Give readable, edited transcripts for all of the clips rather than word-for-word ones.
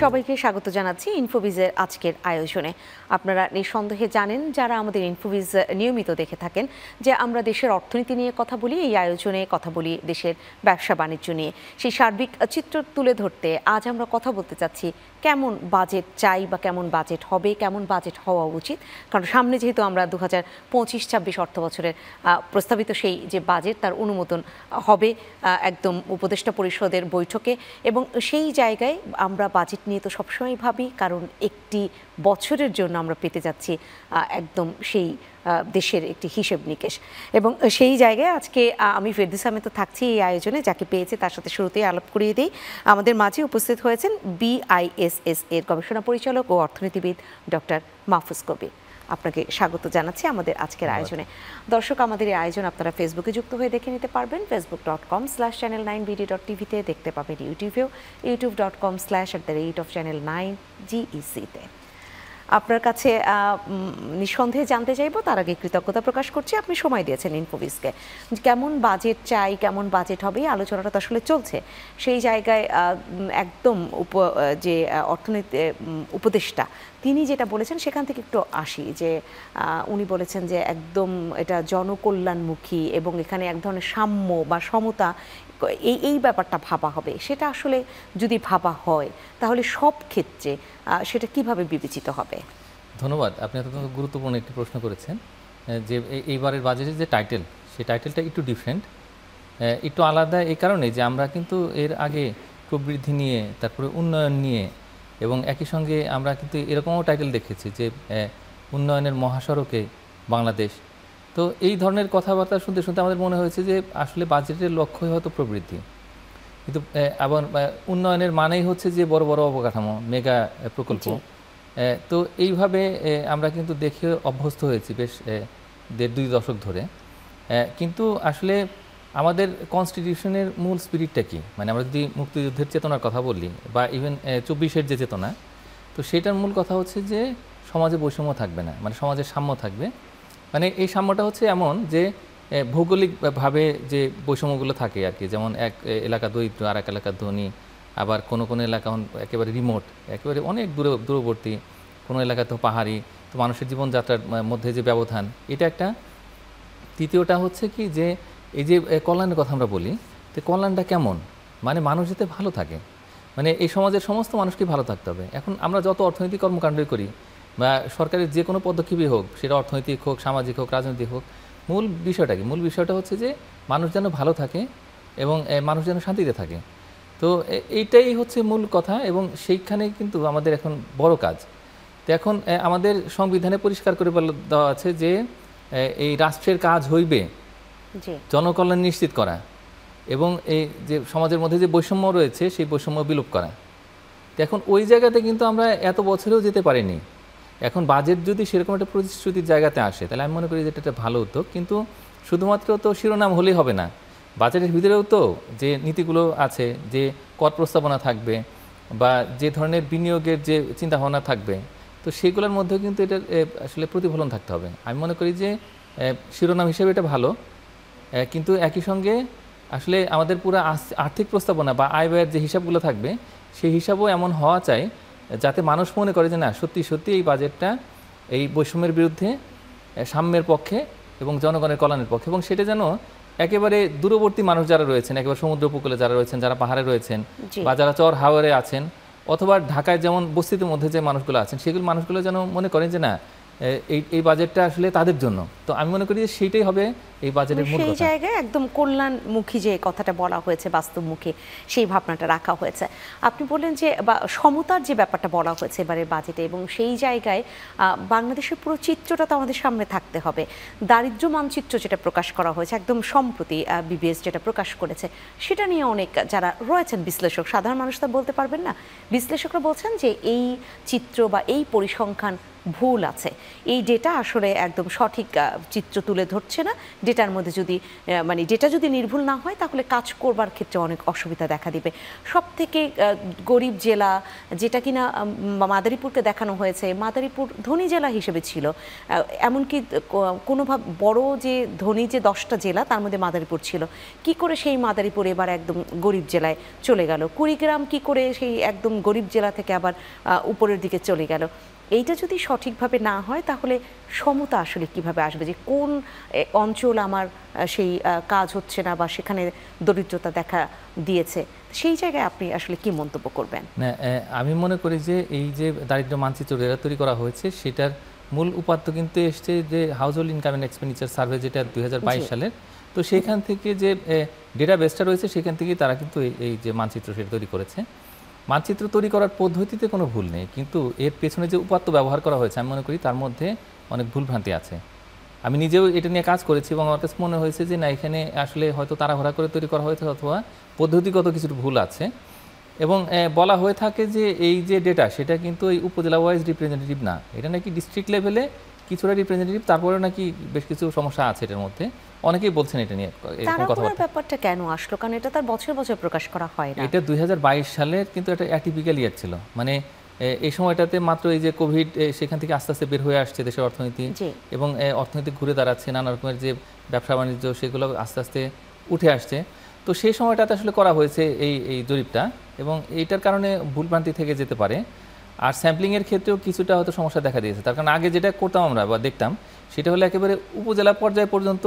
সবাইকে স্বাগত জানাচ্ছি ইনফোবিজের আজকের আয়োজনে। আপনারা নিঃসন্দেহে জানেন, যারা আমাদের ইনফোবিজ নিয়মিত দেখে থাকেন, যে আমরা দেশের অর্থনীতি নিয়ে কথা বলি, এই আয়োজনে কথা বলি দেশের ব্যবসা বাণিজ্য নিয়ে। সেই সার্বিক চিত্র তুলে ধরতে আজ আমরা কথা বলতে চাচ্ছি কেমন বাজেট চাই বা কেমন বাজেট হবে, কেমন বাজেট হওয়া উচিত। কারণ সামনে যেহেতু আমরা 2025-26 অর্থ বছরের প্রস্তাবিত সেই যে বাজেট, তার অনুমোদন হবে একদম উপদেষ্টা পরিষদের বৈঠকে, এবং সেই জায়গায় আমরা বাজেট নিয়ে তো সবসময় ভাবি, কারণ একটি বছরের জন্য আমরা পেতে যাচ্ছি একদম সেই দেশের একটি হিসেব নিকেশ। এবং সেই জায়গায় আজকে আমি ফেরদৌসী আহমেদ তো থাকছি এই আয়োজনে, যাকে পেয়েছে তার সাথে শুরুতেই আলাপ করিয়ে দিই। আমাদের মাঝে উপস্থিত হয়েছেন BISS এর গবেষণা পরিচালক ও অর্থনীতিবিদ ডক্টর মাহফুজ কবির। আপনাকে স্বাগত জানাচ্ছি আমাদের আজকের আয়োজনে। দর্শক, আমাদের এই আয়োজন আপনারা ফেসবুকে যুক্ত হয়ে দেখে নিতে পারবেন, facebook.com/channel9bd.tvতে দেখতে পাবেন, ইউটিউবেও youtube.com/channel9GEC-তে। আপনার কাছে নিঃসন্দেহে জানতে চাইব, তার আগে কৃতজ্ঞতা প্রকাশ করছি, আপনি সময় দিয়েছেন ইনফোবিজকে। কেমন বাজেট চাই, কেমন বাজেট হবে, এই আলোচনাটা তো আসলে চলছে। সেই জায়গায় একদম যে অর্থনীতি উপদেষ্টা তিনি যেটা বলেছেন সেখান থেকে একটু আসি, যে উনি বলেছেন যে একদম এটা জনকল্যাণমুখী এবং এখানে এক ধরনের সাম্য বা সমতা এই ব্যাপারটা ভাবা হবে। সেটা আসলে যদি ভাবা হয় তাহলে সব ক্ষেত্রে সেটা কিভাবে বিবেচিত হবে? ধন্যবাদ, আপনি অত্যন্ত গুরুত্বপূর্ণ একটি প্রশ্ন করেছেন। যে এইবারের বাজেটের যে টাইটেল, সেই টাইটেলটা একটু ডিফারেন্ট, একটু আলাদা এই কারণে যে আমরা কিন্তু এর আগে প্রবৃদ্ধি নিয়ে, তারপরে উন্নয়ন নিয়ে, এবং একই সঙ্গে আমরা কিন্তু এরকমও টাইটেল দেখেছি যে উন্নয়নের মহাসড়কে বাংলাদেশ। তো এই ধরনের কথাবার্তা শুনতে শুনতে আমাদের মনে হয়েছে যে আসলে বাজেটের লক্ষ্যই হয়তো প্রবৃদ্ধি, কিন্তু আবার উন্নয়নের মানেই হচ্ছে যে বড় বড় অবকাঠামো, মেগা প্রকল্প। তো এইভাবে আমরা কিন্তু দেখে অভ্যস্ত হয়েছি বেশ 1.5-2 দশক ধরে। কিন্তু আসলে আমাদের কনস্টিটিউশনের মূল স্পিরিটটা কি, মানে আমরা যদি মুক্তিযুদ্ধের চেতনার কথা বলি বা ইভেন 24-এর যে চেতনা, তো সেটার মূল কথা হচ্ছে যে সমাজে বৈষম্য থাকবে না, মানে সমাজের সাম্য থাকবে। মানে এই সাম্যটা হচ্ছে এমন যে ভৌগোলিকভাবে যে বৈষম্যগুলো থাকে আর কি, যেমন এক এলাকা দরিদ্র, আর এক এলাকা ধনী, আবার কোনো কোনো এলাকা একেবারে রিমোট, একেবারে অনেক দূরবর্তী, কোনো এলাকা তো পাহাড়ি, তো মানুষের জীবনযাত্রার মধ্যে যে ব্যবধান, এটা একটা। তৃতীয়টা হচ্ছে কি, যে এই যে কল্যাণের কথা আমরা বলি, তো কল্যাণটা কেমন, মানে মানুষ যাতে ভালো থাকে, মানে এই সমাজের সমস্ত মানুষকে ভালো থাকতে হবে। এখন আমরা যত অর্থনৈতিক কর্মকাণ্ডই করি বা সরকারের যে কোনো পদক্ষেপই হোক, সেটা অর্থনৈতিক হোক, সামাজিক হোক, রাজনৈতিক হোক, মূল বিষয়টা কি? মূল বিষয়টা হচ্ছে যে মানুষ যেন ভালো থাকে এবং মানুষ যেন শান্তিতে থাকে। তো এইটাই হচ্ছে মূল কথা, এবং সেইখানে কিন্তু আমাদের এখন বড় কাজ। তো এখন আমাদের সংবিধানে পরিষ্কার করে বলে দেওয়া আছে যে এই রাষ্ট্রের কাজ হইবে জনকল্যাণ নিশ্চিত করা এবং এই যে সমাজের মধ্যে যে বৈষম্য রয়েছে সেই বৈষম্য বিলোপ করা। তো এখন ওই জায়গাতে কিন্তু আমরা এত বছরেও যেতে পারিনি। এখন বাজেট যদি সেরকম একটা প্রতিশ্রুতির জায়গাতে আসে, তাহলে আমি মনে করি যে এটা একটা ভালো উদ্যোগ। কিন্তু শুধুমাত্র তো শিরোনাম হলেই হবে না, বাজেটের ভিতরেও তো যে নীতিগুলো আছে, যে কর প্রস্তাবনা থাকবে বা যে ধরনের বিনিয়োগের যে চিন্তাভাবনা থাকবে, তো সেগুলোর মধ্যেও কিন্তু এটা আসলে প্রতিফলন থাকতে হবে। আমি মনে করি যে শিরোনাম হিসেবে এটা ভালো, কিন্তু একই সঙ্গে আসলে আমাদের পুরো আর্থিক প্রস্তাবনা বা আয় ব্যয়ের যে হিসাবগুলো থাকবে, সেই হিসাবও এমন হওয়া চাই যাতে মানুষ মনে করে যে না, সত্যি সত্যি এই বাজেটটা এই বৈষম্যের বিরুদ্ধে, সাম্যের পক্ষে এবং জনগণের কল্যাণের পক্ষে। এবং সেটা যেন একেবারে দূরবর্তী মানুষ যারা রয়েছেন, একেবারে সমুদ্র উপকূলে যারা রয়েছেন, যারা পাহাড়ে রয়েছেন বা যারা চর হাওরে আছেন, অথবা ঢাকায় যেমন বস্তির মধ্যে যে মানুষগুলো আছেন, সেগুলো মানুষগুলো যেন মনে করেন যে না, এই বাজেটটা আসলে তাদের জন্য। তো আমি মনে করি যে সেইটাই হবে এই বাজেটের মূল কথা। সেই জায়গায় একদম কল্যাণমুখী যে কথাটা বলা হয়েছে, বাস্তবমুখী সেই ভাবনাটা রাখা হয়েছে। আপনি বললেন যে বা সমতার যে ব্যাপারটা বলা হয়েছে এবারের বাজেটে, এবং সেই জায়গায় বাংলাদেশের পুরো চিত্রটা তো আমাদের সামনে থাকতে হবে। দারিদ্র্য মানচিত্র যেটা প্রকাশ করা হয়েছে একদম সম্প্রতি, BBS যেটা প্রকাশ করেছে, সেটা নিয়ে অনেক যারা রয়েছেন বিশ্লেষক, সাধারণ মানুষ তা বলতে পারবেন না, বিশ্লেষকরা বলছেন যে এই চিত্র বা এই পরিসংখ্যান ভুল আছে, এই ডেটা আসলে একদম সঠিক চিত্র তুলে ধরছে না। ডেটার মধ্যে যদি মানে ডেটা যদি নির্ভুল না হয় তাহলে কাজ করবার ক্ষেত্রে অনেক অসুবিধা দেখা দিবে। সব থেকে গরিব জেলা যেটা কিনা মাদারীপুরকে দেখানো হয়েছে, মাদারীপুর ধনী জেলা হিসেবে ছিল, এমনকি কোনোভাবে বড় যে ধনী যে 10টা জেলা তার মধ্যে মাদারীপুর ছিল, কি করে সেই মাদারীপুর এবার একদম গরিব জেলায় চলে গেল? কুড়িগ্রাম কি করে সেই একদম গরিব জেলা থেকে আবার উপরের দিকে চলে গেল? এইটা যদি সঠিকভাবে না হয় তাহলে সমতা আসলে কিভাবে আসবে, যে কোন অঞ্চল আমার সেই কাজ হচ্ছে না বা সেখানে দরিদ্রতা দেখা দিয়েছে, সেই জায়গায় আপনি আসলে কি মন্তব্য করবেন? না, আমি মনে করি যে এই যে দারিদ্র্য মানচিত্র যেটা তৈরি করা হয়েছে সেটার মূল উপাত্ত কিন্তু এসছে যে house hold income and expenditure survey, যেটা 2022 সালের। তো সেখান থেকে যে ডেটাবেসটা রয়েছে সেখান থেকেই তারা কিন্তু এই যে মানচিত্র সেটা তৈরি করেছে। মানচিত্র তৈরি করার পদ্ধতিতে কোনো ভুল নেই, কিন্তু এর পেছনে যে উপাত্ত ব্যবহার করা হয়েছে আমি মনে করি তার মধ্যে অনেক ভুলভ্রান্তি আছে। আমি নিজেও এটা নিয়ে কাজ করেছি এবং আমার কাছে মনে হয়েছে যে না, এখানে আসলে হয়তো তাড়াহুড়া করে তৈরি করা হয়েছে অথবা পদ্ধতিগত কিছু ভুল আছে। এবং বলা হয়ে থাকে যে এই যে ডেটা সেটা কিন্তু এই উপজেলা ওয়াইজ রিপ্রেজেন্টেটিভ না, এটা নাকি ডিস্ট্রিক্ট লেভেলে কিছুটা রিপ্রেজেন্টেটিভ, তারপরে নাকি বেশ কিছু সমস্যা আছে এটার মধ্যে। অনেকেই বলছেন এটা নিয়ে এরকম কথাবার্তা। ব্যাপারটা কেন আসলো? কারণ এটা তার বছর বছর প্রকাশ করা হয় না। এটা 2022 সালের কিন্তু একটা অ্যাটিপিক্যাল ইয়ার ছিল, মানে এই সময়টাতে মাত্র এই যে কোভিড সেখান থেকে আস্তে আস্তে বের হয়ে আসছে দেশের অর্থনীতি, এবং অর্থনীতি ঘুরে দাঁড়াচ্ছে, নানা রকমের যে ব্যবসা বাণিজ্য সেগুলো আস্তে আস্তে উঠে আসছে। তো সেই সময়টাতে আসলে করা হয়েছে এই জরিপটা, এবং এইটার কারণে ভুলভ্রান্তি থেকে যেতে পারে। আর স্যাম্পলিংয়ের ক্ষেত্রেও কিছুটা হয়তো সমস্যা দেখা দিয়েছে, তার কারণ আগে যেটা করতাম আমরা বা দেখতাম সেটা হলো একেবারে উপজেলা পর্যায় পর্যন্ত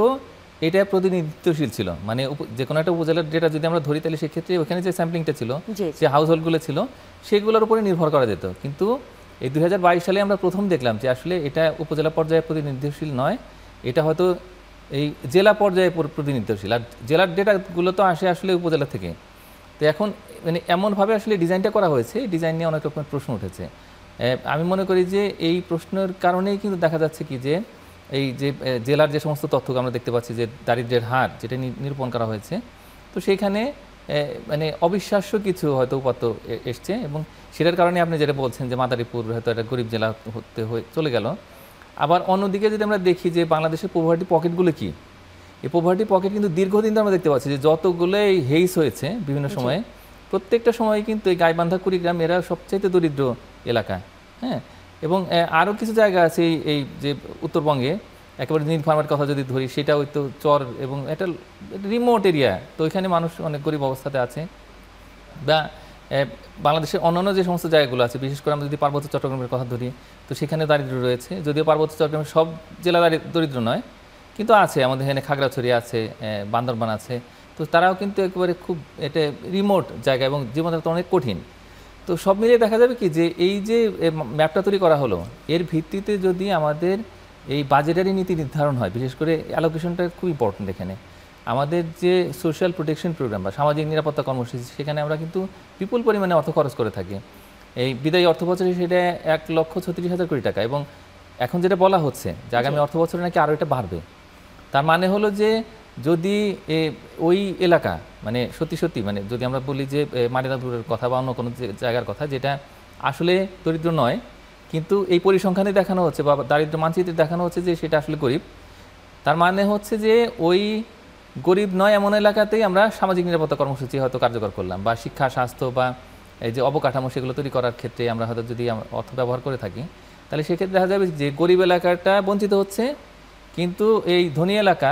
এটা প্রতিনিধিত্বশীল ছিল। মানে যে কোনো একটা উপজেলার ডেটা যদি আমরা ধরি তাহলে সেক্ষেত্রে ওখানে যে স্যাম্পলিংটা ছিল, যে হাউস হোল্ডগুলো ছিল সেগুলোর উপরে নির্ভর করা যেত। কিন্তু এই 2022 সালে আমরা প্রথম দেখলাম যে আসলে এটা উপজেলা পর্যায়ে প্রতিনিধিত্বশীল নয়, এটা হয়তো এই জেলা পর্যায়ে প্রতিনিধিত্বশীল। আর জেলার ডেটাগুলো তো আসে আসলে উপজেলা থেকে। তো এখন মানে এমনভাবে আসলে ডিজাইনটা করা হয়েছে, ডিজাইন নিয়ে অনেক রকমের প্রশ্ন উঠেছে। আমি মনে করি যে এই প্রশ্নের কারণেই কিন্তু দেখা যাচ্ছে কি যে এই যে জেলার যে সমস্ত তথ্য আমরা দেখতে পাচ্ছি যে দারিদ্র্যের হার যেটা নিরূপণ করা হয়েছে, তো সেইখানে মানে অবিশ্বাস্য কিছু হয়তো উপাত্ত এসছে, এবং সেটার কারণে আপনি যেটা বলছেন যে মাদারীপুর হয়তো একটা গরিব জেলা হতে চলে গেল। আবার অন্যদিকে যদি আমরা দেখি যে বাংলাদেশের পভার্টি পকেটগুলো কি, এই পভার্টি পকেট কিন্তু দীর্ঘদিন ধরে আমরা দেখতে পাচ্ছি যে যতগুলো এই হেইস হয়েছে বিভিন্ন সময়ে, প্রত্যেকটা সময় কিন্তু এই গাইবান্ধা কুড়িগ্রাম এরা সবচাইতে দরিদ্র এলাকা। হ্যাঁ, এবং আরও কিছু জায়গা আছে এই যে উত্তরবঙ্গে, একেবারে নীলফামারীর কথা যদি ধরি, সেটা ওই তো চর এবং এটা রিমোট এরিয়া, তো ওইখানে মানুষ অনেক গরিব অবস্থাতে আছে। বা বাংলাদেশের অন্যান্য যে সমস্ত জায়গাগুলো আছে, বিশেষ করে আমরা যদি পার্বত্য চট্টগ্রামের কথা ধরি, তো সেখানে দারিদ্র্য রয়েছে। যদিও পার্বত্য চট্টগ্রামের সব জেলা দরিদ্র নয়, কিন্তু আছে, আমাদের এখানে খাগড়াছড়ি আছে, বান্দরবান আছে, তো তারাও কিন্তু একেবারে খুব এটা রিমোট জায়গা এবং জীবনযাত্রা অনেক কঠিন। তো সব মিলিয়ে দেখা যাবে কি যে এই যে ম্যাপটা তৈরি করা হলো, এর ভিত্তিতে যদি আমাদের এই বাজেটারি নীতি নির্ধারণ হয়, বিশেষ করে অ্যালোকেশনটা খুব ইম্পর্টেন্ট এখানে। আমাদের যে সোশ্যাল প্রোটেকশন প্রোগ্রাম বা সামাজিক নিরাপত্তা কর্মসূচি, সেখানে আমরা কিন্তু বিপুল পরিমাণে অর্থ খরচ করে থাকি। এই বিদায়ী অর্থ বছরে সেটা 1,36,000 কোটি টাকা, এবং এখন যেটা বলা হচ্ছে যে আগামী অর্থ বছরে নাকি আরও এটা বাড়বে। তার মানে হলো যে যদি ওই এলাকা মানে সত্যি সত্যি মানে যদি আমরা বলি যে মানিরাপুরের কথা বা অন্য কোনো জায়গার কথা যেটা আসলে দরিদ্র নয়, কিন্তু এই পরিসংখ্যানে দেখানো হচ্ছে বা দারিদ্র মানচিত্রে দেখানো হচ্ছে যে সেটা আসলে গরিব, তার মানে হচ্ছে যে ওই গরিব নয় এমন এলাকাতেই আমরা সামাজিক নিরাপত্তা কর্মসূচি হয়তো কার্যকর করলাম, বা শিক্ষা, স্বাস্থ্য বা এই যে অবকাঠামো সেগুলো তৈরি করার ক্ষেত্রে আমরা হয়তো যদি অর্থ ব্যবহার করে থাকি, তাহলে সেক্ষেত্রে দেখা যাবে যে গরিব এলাকাটা বঞ্চিত হচ্ছে, কিন্তু এই ধনী এলাকা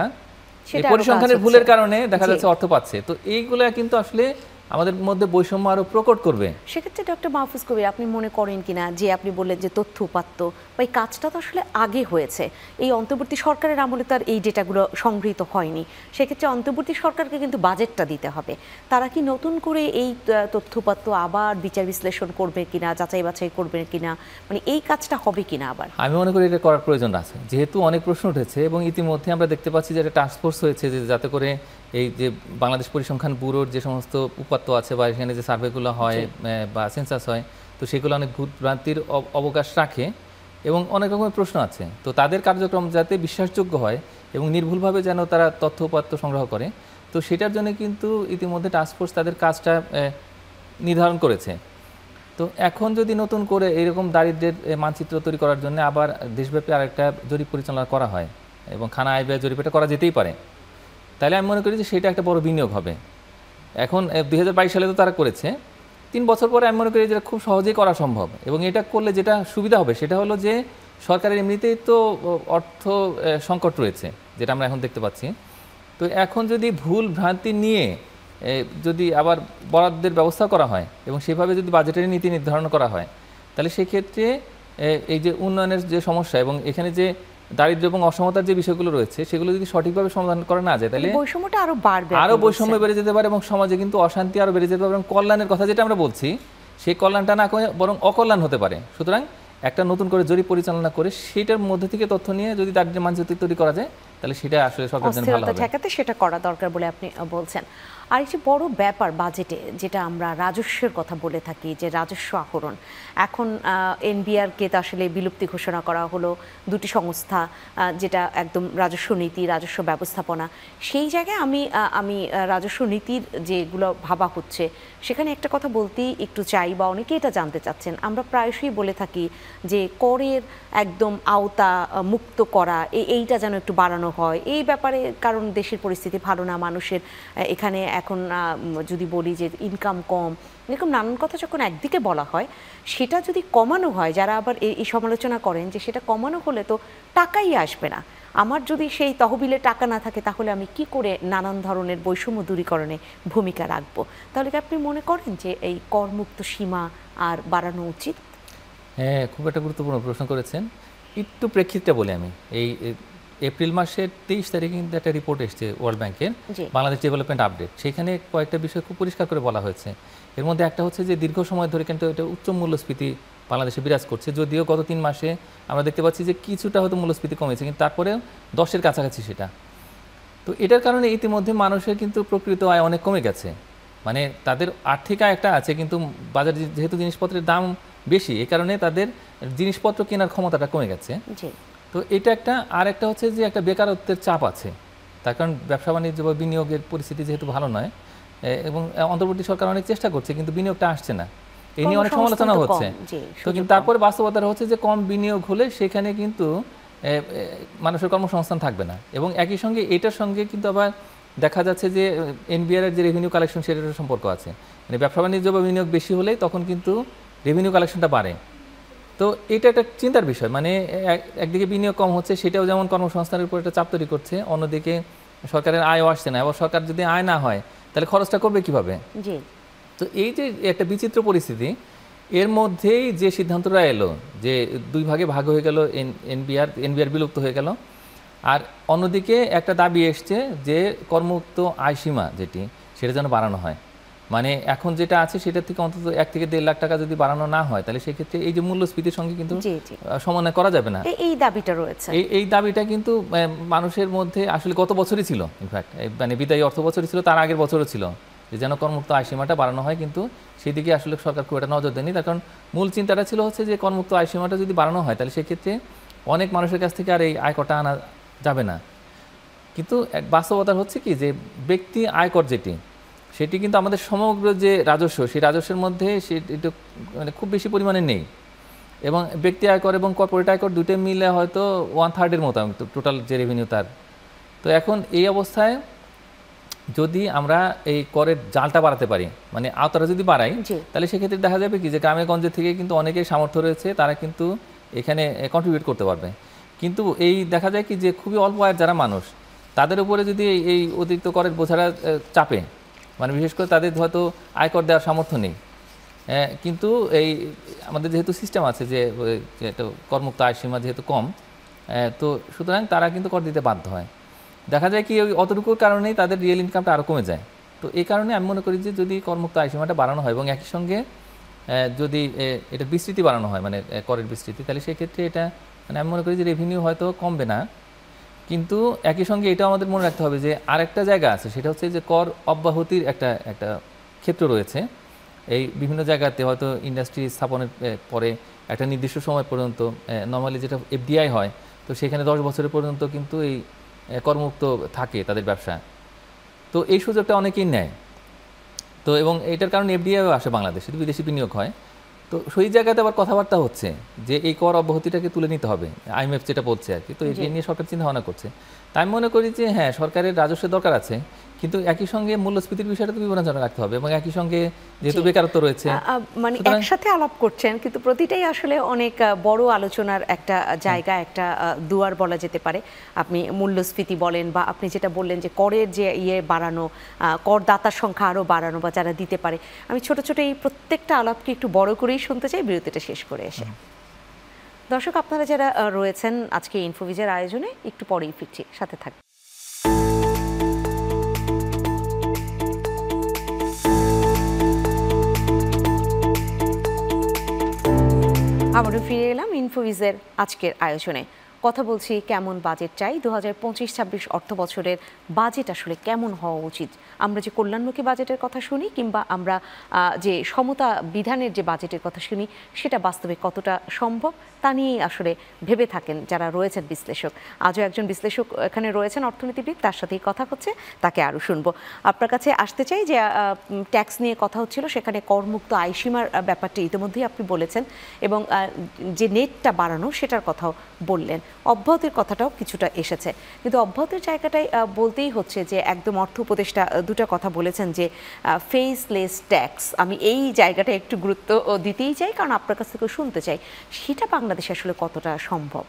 এই পরিসংখ্যানের ভুলের কারণে দেখা যাচ্ছে অর্থ পাচ্ছে। তো এইগুলা কিন্তু আসলে আমাদের মধ্যে বৈষম্য আরো প্রকট করবে। সেক্ষেত্রে ডক্টর মাহফুজ কবির, আপনি মনে করেন কিনা যে আপনি বললেন যে তথ্য উপাত্ত বা এই কাজটা তো আসলে আগে হয়েছে, এই অন্তর্বর্তী সরকারের আমলে তার এই ডেটাগুলো সংগৃহীত হয়নি, সেক্ষেত্রে অন্তর্বর্তী সরকারকে কিন্তু বাজেটটা দিতে হবে। তারা কি নতুন করে এই তথ্য উপাত্ত আবার বিচার বিশ্লেষণ করবে কিনা, যাচাই বাছাই করবে কিনা, মানে এই কাজটা হবে কিনা আবার? আমি মনে করি এটা করার প্রয়োজন আছে, যেহেতু অনেক প্রশ্ন উঠেছে এবং ইতিমধ্যে আমরা দেখতে পাচ্ছি যে একটা টাস্কফোর্স হয়েছে যে যাতে করে এই যে বাংলাদেশ পরিসংখ্যান ব্যুরোর যে সমস্ত উপাত্ত আছে বা এখানে যে সার্ভেগুলো হয় বা সেন্সাস হয়, তো সেগুলো অনেক ভুলভ্রান্তির অবকাশ রাখে এবং অনেক রকমের প্রশ্ন আছে। তো তাদের কার্যক্রম যাতে বিশ্বাসযোগ্য হয় এবং নির্ভুলভাবে যেন তারা তথ্য উপাত্ত সংগ্রহ করে, তো সেটার জন্য কিন্তু ইতিমধ্যে টাস্কফোর্স তাদের কাজটা নির্ধারণ করেছে। তো এখন যদি নতুন করে এরকম দারিদ্র্যের মানচিত্র তৈরি করার জন্য আবার দেশব্যাপী আরেকটা জরিপ পরিচালনা করা হয় এবং খানা আয় ব্যয় জরিপ এটা করা যেতেই পারে, তাহলে আমি মনে করি যে সেটা একটা বড় বিনিয়োগ হবে। এখন 2022 সালে তো তারা করেছে, 3 বছর পরে আমি মনে করি যেটা খুব সহজেই করা সম্ভব। এবং এটা করলে যেটা সুবিধা হবে সেটা হলো যে সরকারের এমনিতেই তো অর্থ সংকট রয়েছে, যেটা আমরা এখন দেখতে পাচ্ছি। তো এখন যদি ভুল ভ্রান্তি নিয়ে যদি আবার বরাদ্দের ব্যবস্থা করা হয় এবং সেভাবে যদি বাজেটের নীতি নির্ধারণ করা হয়, তাহলে সেক্ষেত্রে এই যে উন্নয়নের যে সমস্যা এবং এখানে যে দারিদ্র্য এবং অসমতার যে বিষয়গুলো রয়েছে সেগুলো যদি সঠিকভাবে সমাধান করা না যায়, তাহলে বৈষম্যটা আরো বাড়বে, আরো বৈষম্য বেড়ে যেতে পারে এবং সমাজে কিন্তু অশান্তি আরো বেড়ে যেতে পারে এবং কল্যাণের কথা যেটা আমরা বলছি সেই কল্যাণটা না করে বরং অকল্যাণ হতে পারে। সুতরাং একটা নতুন করে জরিপ পরিচালনা করে সেটার মধ্যে থেকে তথ্য নিয়ে যদি দারিদ্র্যের মানচিত্র তৈরি করা যায়, তাহলে সেটা আসলে সরকারের জন্য ভালো হবে। ঠেকাতে সেটা করা দরকার বলে আপনি বলছেন। আর একটি বড় ব্যাপার বাজেটে, যেটা আমরা রাজস্বের কথা বলে থাকি, যে রাজস্ব আহরণ। এখন এনবিআরকে তো আসলে বিলুপ্তি ঘোষণা করা হলো, দুটি সংস্থা যেটা একদম রাজস্ব নীতি, রাজস্ব ব্যবস্থাপনা, সেই জায়গায় আমি রাজস্ব নীতির যেগুলো ভাবা হচ্ছে সেখানে একটা কথা বলতেই একটু চাই, বা অনেকে এটা জানতে চাচ্ছেন। আমরা প্রায়শই বলে থাকি যে করের একদম আওতা মুক্ত করা, এইটা যেন একটু বাড়ানো হয় এই ব্যাপারে, কারণ দেশের পরিস্থিতি ভালো না, মানুষের এখানে এখন যদি বলি যে ইনকাম কম, এরকম নানান কথা যখন একদিকে বলা হয়, সেটা যদি কমানো হয়, যারা আবার এই সমালোচনা করেন যে সেটা কমানো হলে তো টাকাই আসবে না, আমার যদি সেই তহবিলে টাকা না থাকে তাহলে আমি কি করে নানান ধরনের বৈষম্য দূরীকরণে ভূমিকা রাখবো? তাহলে কি আপনি মনে করেন যে এই করমুক্ত সীমা আর বাড়ানো উচিত? হ্যাঁ, খুব একটা গুরুত্বপূর্ণ প্রশ্ন করেছেন। একটু প্রেক্ষিতটা বলি আমি। এই এপ্রিল মাসের 23 তারিখে কিন্তু একটা রিপোর্ট এসছে ওয়ার্ল্ড ব্যাংকের, বাংলাদেশ ডেভেলপমেন্ট আপডেট। সেখানে কয়েকটা বিষয় খুব পরিষ্কার করে বলা হয়েছে। এর মধ্যে একটা হচ্ছে যে দীর্ঘ সময় ধরে কিন্তু এটা উচ্চ মূল্যস্ফীতি বাংলাদেশে বিরাজ করছে, যদিও গত 3 মাসে আমরা দেখতে পাচ্ছি যে কিছুটা হয়তো মূল্যস্ফীতি কমেছে, কিন্তু তারপরেও 10-এর কাছাকাছি সেটা। তো এটার কারণে ইতিমধ্যে মানুষের কিন্তু প্রকৃত আয় অনেক কমে গেছে। মানে তাদের আর্থিক আয় একটা আছে, কিন্তু বাজার যেহেতু জিনিসপত্রের দাম বেশি, এই কারণে তাদের জিনিসপত্র কেনার ক্ষমতাটা কমে গেছে। তো এটা একটা, আর একটা হচ্ছে যে একটা বেকারত্বের চাপ আছে, তার কারণ ব্যবসা বাণিজ্য বা বিনিয়োগের পরিস্থিতি যেহেতু ভালো নয়, এবং অন্তর্বর্তী সরকার অনেক চেষ্টা করছে কিন্তু বিনিয়োগটা আসছে না, এই নিয়ে অনেক সমালোচনা হচ্ছে। তো কিন্তু তারপরে বাস্তবতা হচ্ছে যে কম বিনিয়োগ হলে সেখানে কিন্তু মানুষের কর্মসংস্থান থাকবে না। এবং একই সঙ্গে এটার সঙ্গে কিন্তু আবার দেখা যাচ্ছে যে এনবিআর এর যে রেভিনিউ কালেকশন সেটার সম্পর্ক আছে, মানে ব্যবসা বাণিজ্য বা বিনিয়োগ বেশি হলেই তখন কিন্তু রেভিনিউ কালেকশনটা বাড়ে। তো এটা একটা চিন্তার বিষয়, মানে একদিকে বিনিয়োগ কম হচ্ছে, সেটাও যেমন কর্মসংস্থানের উপর একটা চাপ তৈরি করছে, অন্যদিকে সরকারের আয়ও আসছে না। এবার সরকার যদি আয় না হয় তাহলে খরচটা করবে কিভাবে? তো এই যে একটা বিচিত্র পরিস্থিতি, এর মধ্যেই যে সিদ্ধান্তটা এলো যে 2 ভাগে ভাগ হয়ে গেল, এনবিআর বিলুপ্ত হয়ে গেল, আর অন্যদিকে একটা দাবি এসছে যে করমুক্ত আয় সীমা যেটি, সেটা যেন বাড়ানো হয়। মানে এখন যেটা আছে সেটা থেকে অন্তত 1 থেকে 1.5 লাখ টাকা যদি বাড়ানো না হয়, তাহলে সেক্ষেত্রে এই যে মূল্যস্ফীতির সঙ্গে কিন্তু সমন্বয় করা যাবে না। এই দাবিটা রয়েছে, এই দাবিটা কিন্তু মানুষের মধ্যে আসলে গত বছরই ছিল, ইনফ্যাক্ট মানে বিদায়ী অর্থ বছরই ছিল, তার আগের বছরও ছিল, যে যেন করমুক্ত আয় সীমাটা বাড়ানো হয়। কিন্তু সেদিকে আসলে সরকার খুব একটা নজর দেয়নি, তার কারণ মূল চিন্তাটা ছিল হচ্ছে যে করমুক্ত আয় সীমাটা যদি বাড়ানো হয় তাহলে সেক্ষেত্রে অনেক মানুষের কাছ থেকে আর এই আয়করটা আনা যাবে না। কিন্তু বাস্তবতা হচ্ছে কি যে ব্যক্তি আয়কর যেটি, সেটি কিন্তু আমাদের সমগ্র যে রাজস্ব, সেই রাজস্বের মধ্যে সেটা মানে খুব বেশি পরিমাণে নেই। এবং ব্যক্তি আয়কর এবং কর্পোরেট আয়কর দুটো মিলে হয়তো 1/3 মতো টোটাল যে রেভিনিউ তার। তো এখন এই অবস্থায় যদি আমরা এই করের জালটা বাড়াতে পারি, মানে আওতাটা যদি বাড়াই, তাহলে সেক্ষেত্রে দেখা যাবে কি যে গ্রামে গঞ্জে থেকে কিন্তু অনেকের সামর্থ্য রয়েছে, তারা কিন্তু এখানে কন্ট্রিবিউট করতে পারবে। কিন্তু এই দেখা যায় কি যে খুবই অল্প আয়ের যারা মানুষ, তাদের উপরে যদি এই অতিরিক্ত করের বোঝাটা চাপে, মানে বিশেষ করে তাদের হয়তো আয়কর দেওয়ার সামর্থ্য নেই, কিন্তু এই আমাদের যেহেতু সিস্টেম আছে যে করমুক্ত আয় সীমা যেহেতু কম, তো সুতরাং তারা কিন্তু কর দিতে বাধ্য হয়। দেখা যায় কি ওই অতটুকুর কারণেই তাদের রিয়েল ইনকামটা আরও কমে যায়। তো এই কারণে আমি মনে করি যে যদি করমুক্ত আয় সীমাটা বাড়ানো হয় এবং একই সঙ্গে যদি এটা বিস্তৃতি বাড়ানো হয়, মানে করের বিস্তৃতি, তাহলে সেক্ষেত্রে এটা মানে আমি মনে করি যে রেভিনিউ হয়তো কমবে না। কিন্তু একই সঙ্গে এটাও আমাদের মনে রাখতে হবে যে আরেকটা জায়গা আছে, সেটা হচ্ছে যে কর অব্যাহতির একটা ক্ষেত্র রয়েছে। এই বিভিন্ন জায়গাতে হয়তো ইন্ডাস্ট্রি স্থাপনের পরে একটা নির্দিষ্ট সময় পর্যন্ত নর্মালি যেটা এফডিআই হয়, তো সেখানে 10 বছরের পর্যন্ত কিন্তু এই করমুক্ত থাকে তাদের ব্যবসা। তো এই সুযোগটা অনেকেই নেয়। তো এবং এটার কারণে এফডিআইও আসে বাংলাদেশে, বিদেশি বিনিয়োগ হয়। তো তো সেই জায়গাতে আবার কথাবার্তা হচ্ছে যে এই কর অব্যাহতিটাকে তুলে নিতে হবে, IMF যেটা বলছে আর কি। তো এই নিয়ে সরকার চিন্তা ভাবনা করছে। তাই আমি মনে করি যে হ্যাঁ, সরকারের রাজস্বের দরকার আছে, কিন্তু একই সঙ্গে মূল্যস্ফীতির বিষয়টা তো বিবেচনা রাখতে হবে, এবং একই সঙ্গে যেহেতু বেকারত্ব রয়েছে, মানে একসাথে আলাপ করছেন, কিন্তু প্রতিটাই আসলে অনেক বড় আলোচনার একটা জায়গা, একটা দুয়ার বলা যেতে পারে। আপনি মূল্যস্ফীতি বলেন, বা আপনি যেটা বললেন যে করের যে বাড়ানো, করদাতার সংখ্যা আরও বাড়ানো বা যারা দিতে পারে। আমি ছোট ছোট এই প্রত্যেকটা আলাপকে একটু বড় করেই শুনতে চাই বিরতিটা শেষ করে এসে। দর্শক, আপনারা যারা রয়েছেন আজকে ইনফোভিজের আয়োজনে, একটু পরেই ফিরছি, সাথে থাকবেন। আবারও ফিরে এলাম ইনফোভিজের আজকের আয়োজনে। কথা বলছি কেমন বাজেট চাই, 2025-26 অর্থ বছরের বাজেট আসলে কেমন হওয়া উচিত। আমরা যে কল্যাণমুখী বাজেটের কথা শুনি, কিংবা আমরা যে সমতা বিধানের যে বাজেটের কথা শুনি, সেটা বাস্তবে কতটা সম্ভব তা নিয়েই আসলে ভেবে থাকেন যারা রয়েছেন বিশ্লেষক। আজও একজন বিশ্লেষক এখানে রয়েছেন, অর্থনীতিবিদ, তার সাথেই কথা হচ্ছে, তাকে আরও শুনবো। আপনার কাছে আসতে চাই যে ট্যাক্স নিয়ে কথা হচ্ছিল, সেখানে করমুক্ত আয়সীমার ব্যাপারটি ইতিমধ্যেই আপনি বলেছেন, এবং যে নেটটা বাড়ানো সেটার কথাও বললেন। অব্যাহতির কথাটাও কিছুটা এসেছে, কিন্তু অব্যাহতির জায়গাটাই বলতেই হচ্ছে যে একদম অর্থ উপদেষ্টা দুটো কথা বলেছেন যে ফেসলেস ট্যাক্স। আমি এই জায়গাটা একটু গুরুত্ব দিতেই চাই, কারণ আপনার কাছ থেকেও শুনতে চাই সেটা বাংলাদেশে আসলে কতটা সম্ভব।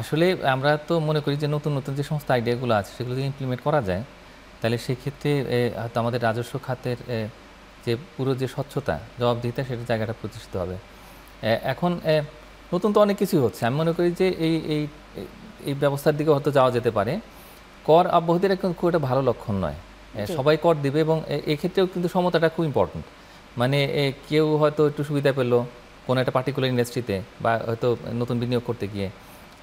আসলে আমরা তো মনে করি যে নতুন নতুন যে সমস্ত আইডিয়াগুলো আছে সেগুলো যদি ইমপ্লিমেন্ট করা যায়, তাহলে সেক্ষেত্রে হয়তো আমাদের রাজস্ব খাতের যে পুরো যে স্বচ্ছতা, জবাবদিহিতা, সেটার জায়গাটা প্রতিষ্ঠিত হবে। এখন নতুন তো অনেক কিছুই হচ্ছে। আমি মনে করি যে এই ব্যবস্থার দিকে হয়তো যাওয়া যেতে পারে। কর অব্যাহতির খুব একটা ভালো লক্ষণ নয়। সবাই কর দিবে, এবং এই ক্ষেত্রেও কিন্তু সমতাটা খুব ইম্পর্টেন্ট। মানে কেউ হয়তো একটু সুবিধা পেলো কোনো একটা পার্টিকুলার ইন্ডাস্ট্রিতে, বা হয়তো নতুন বিনিয়োগ করতে গিয়ে,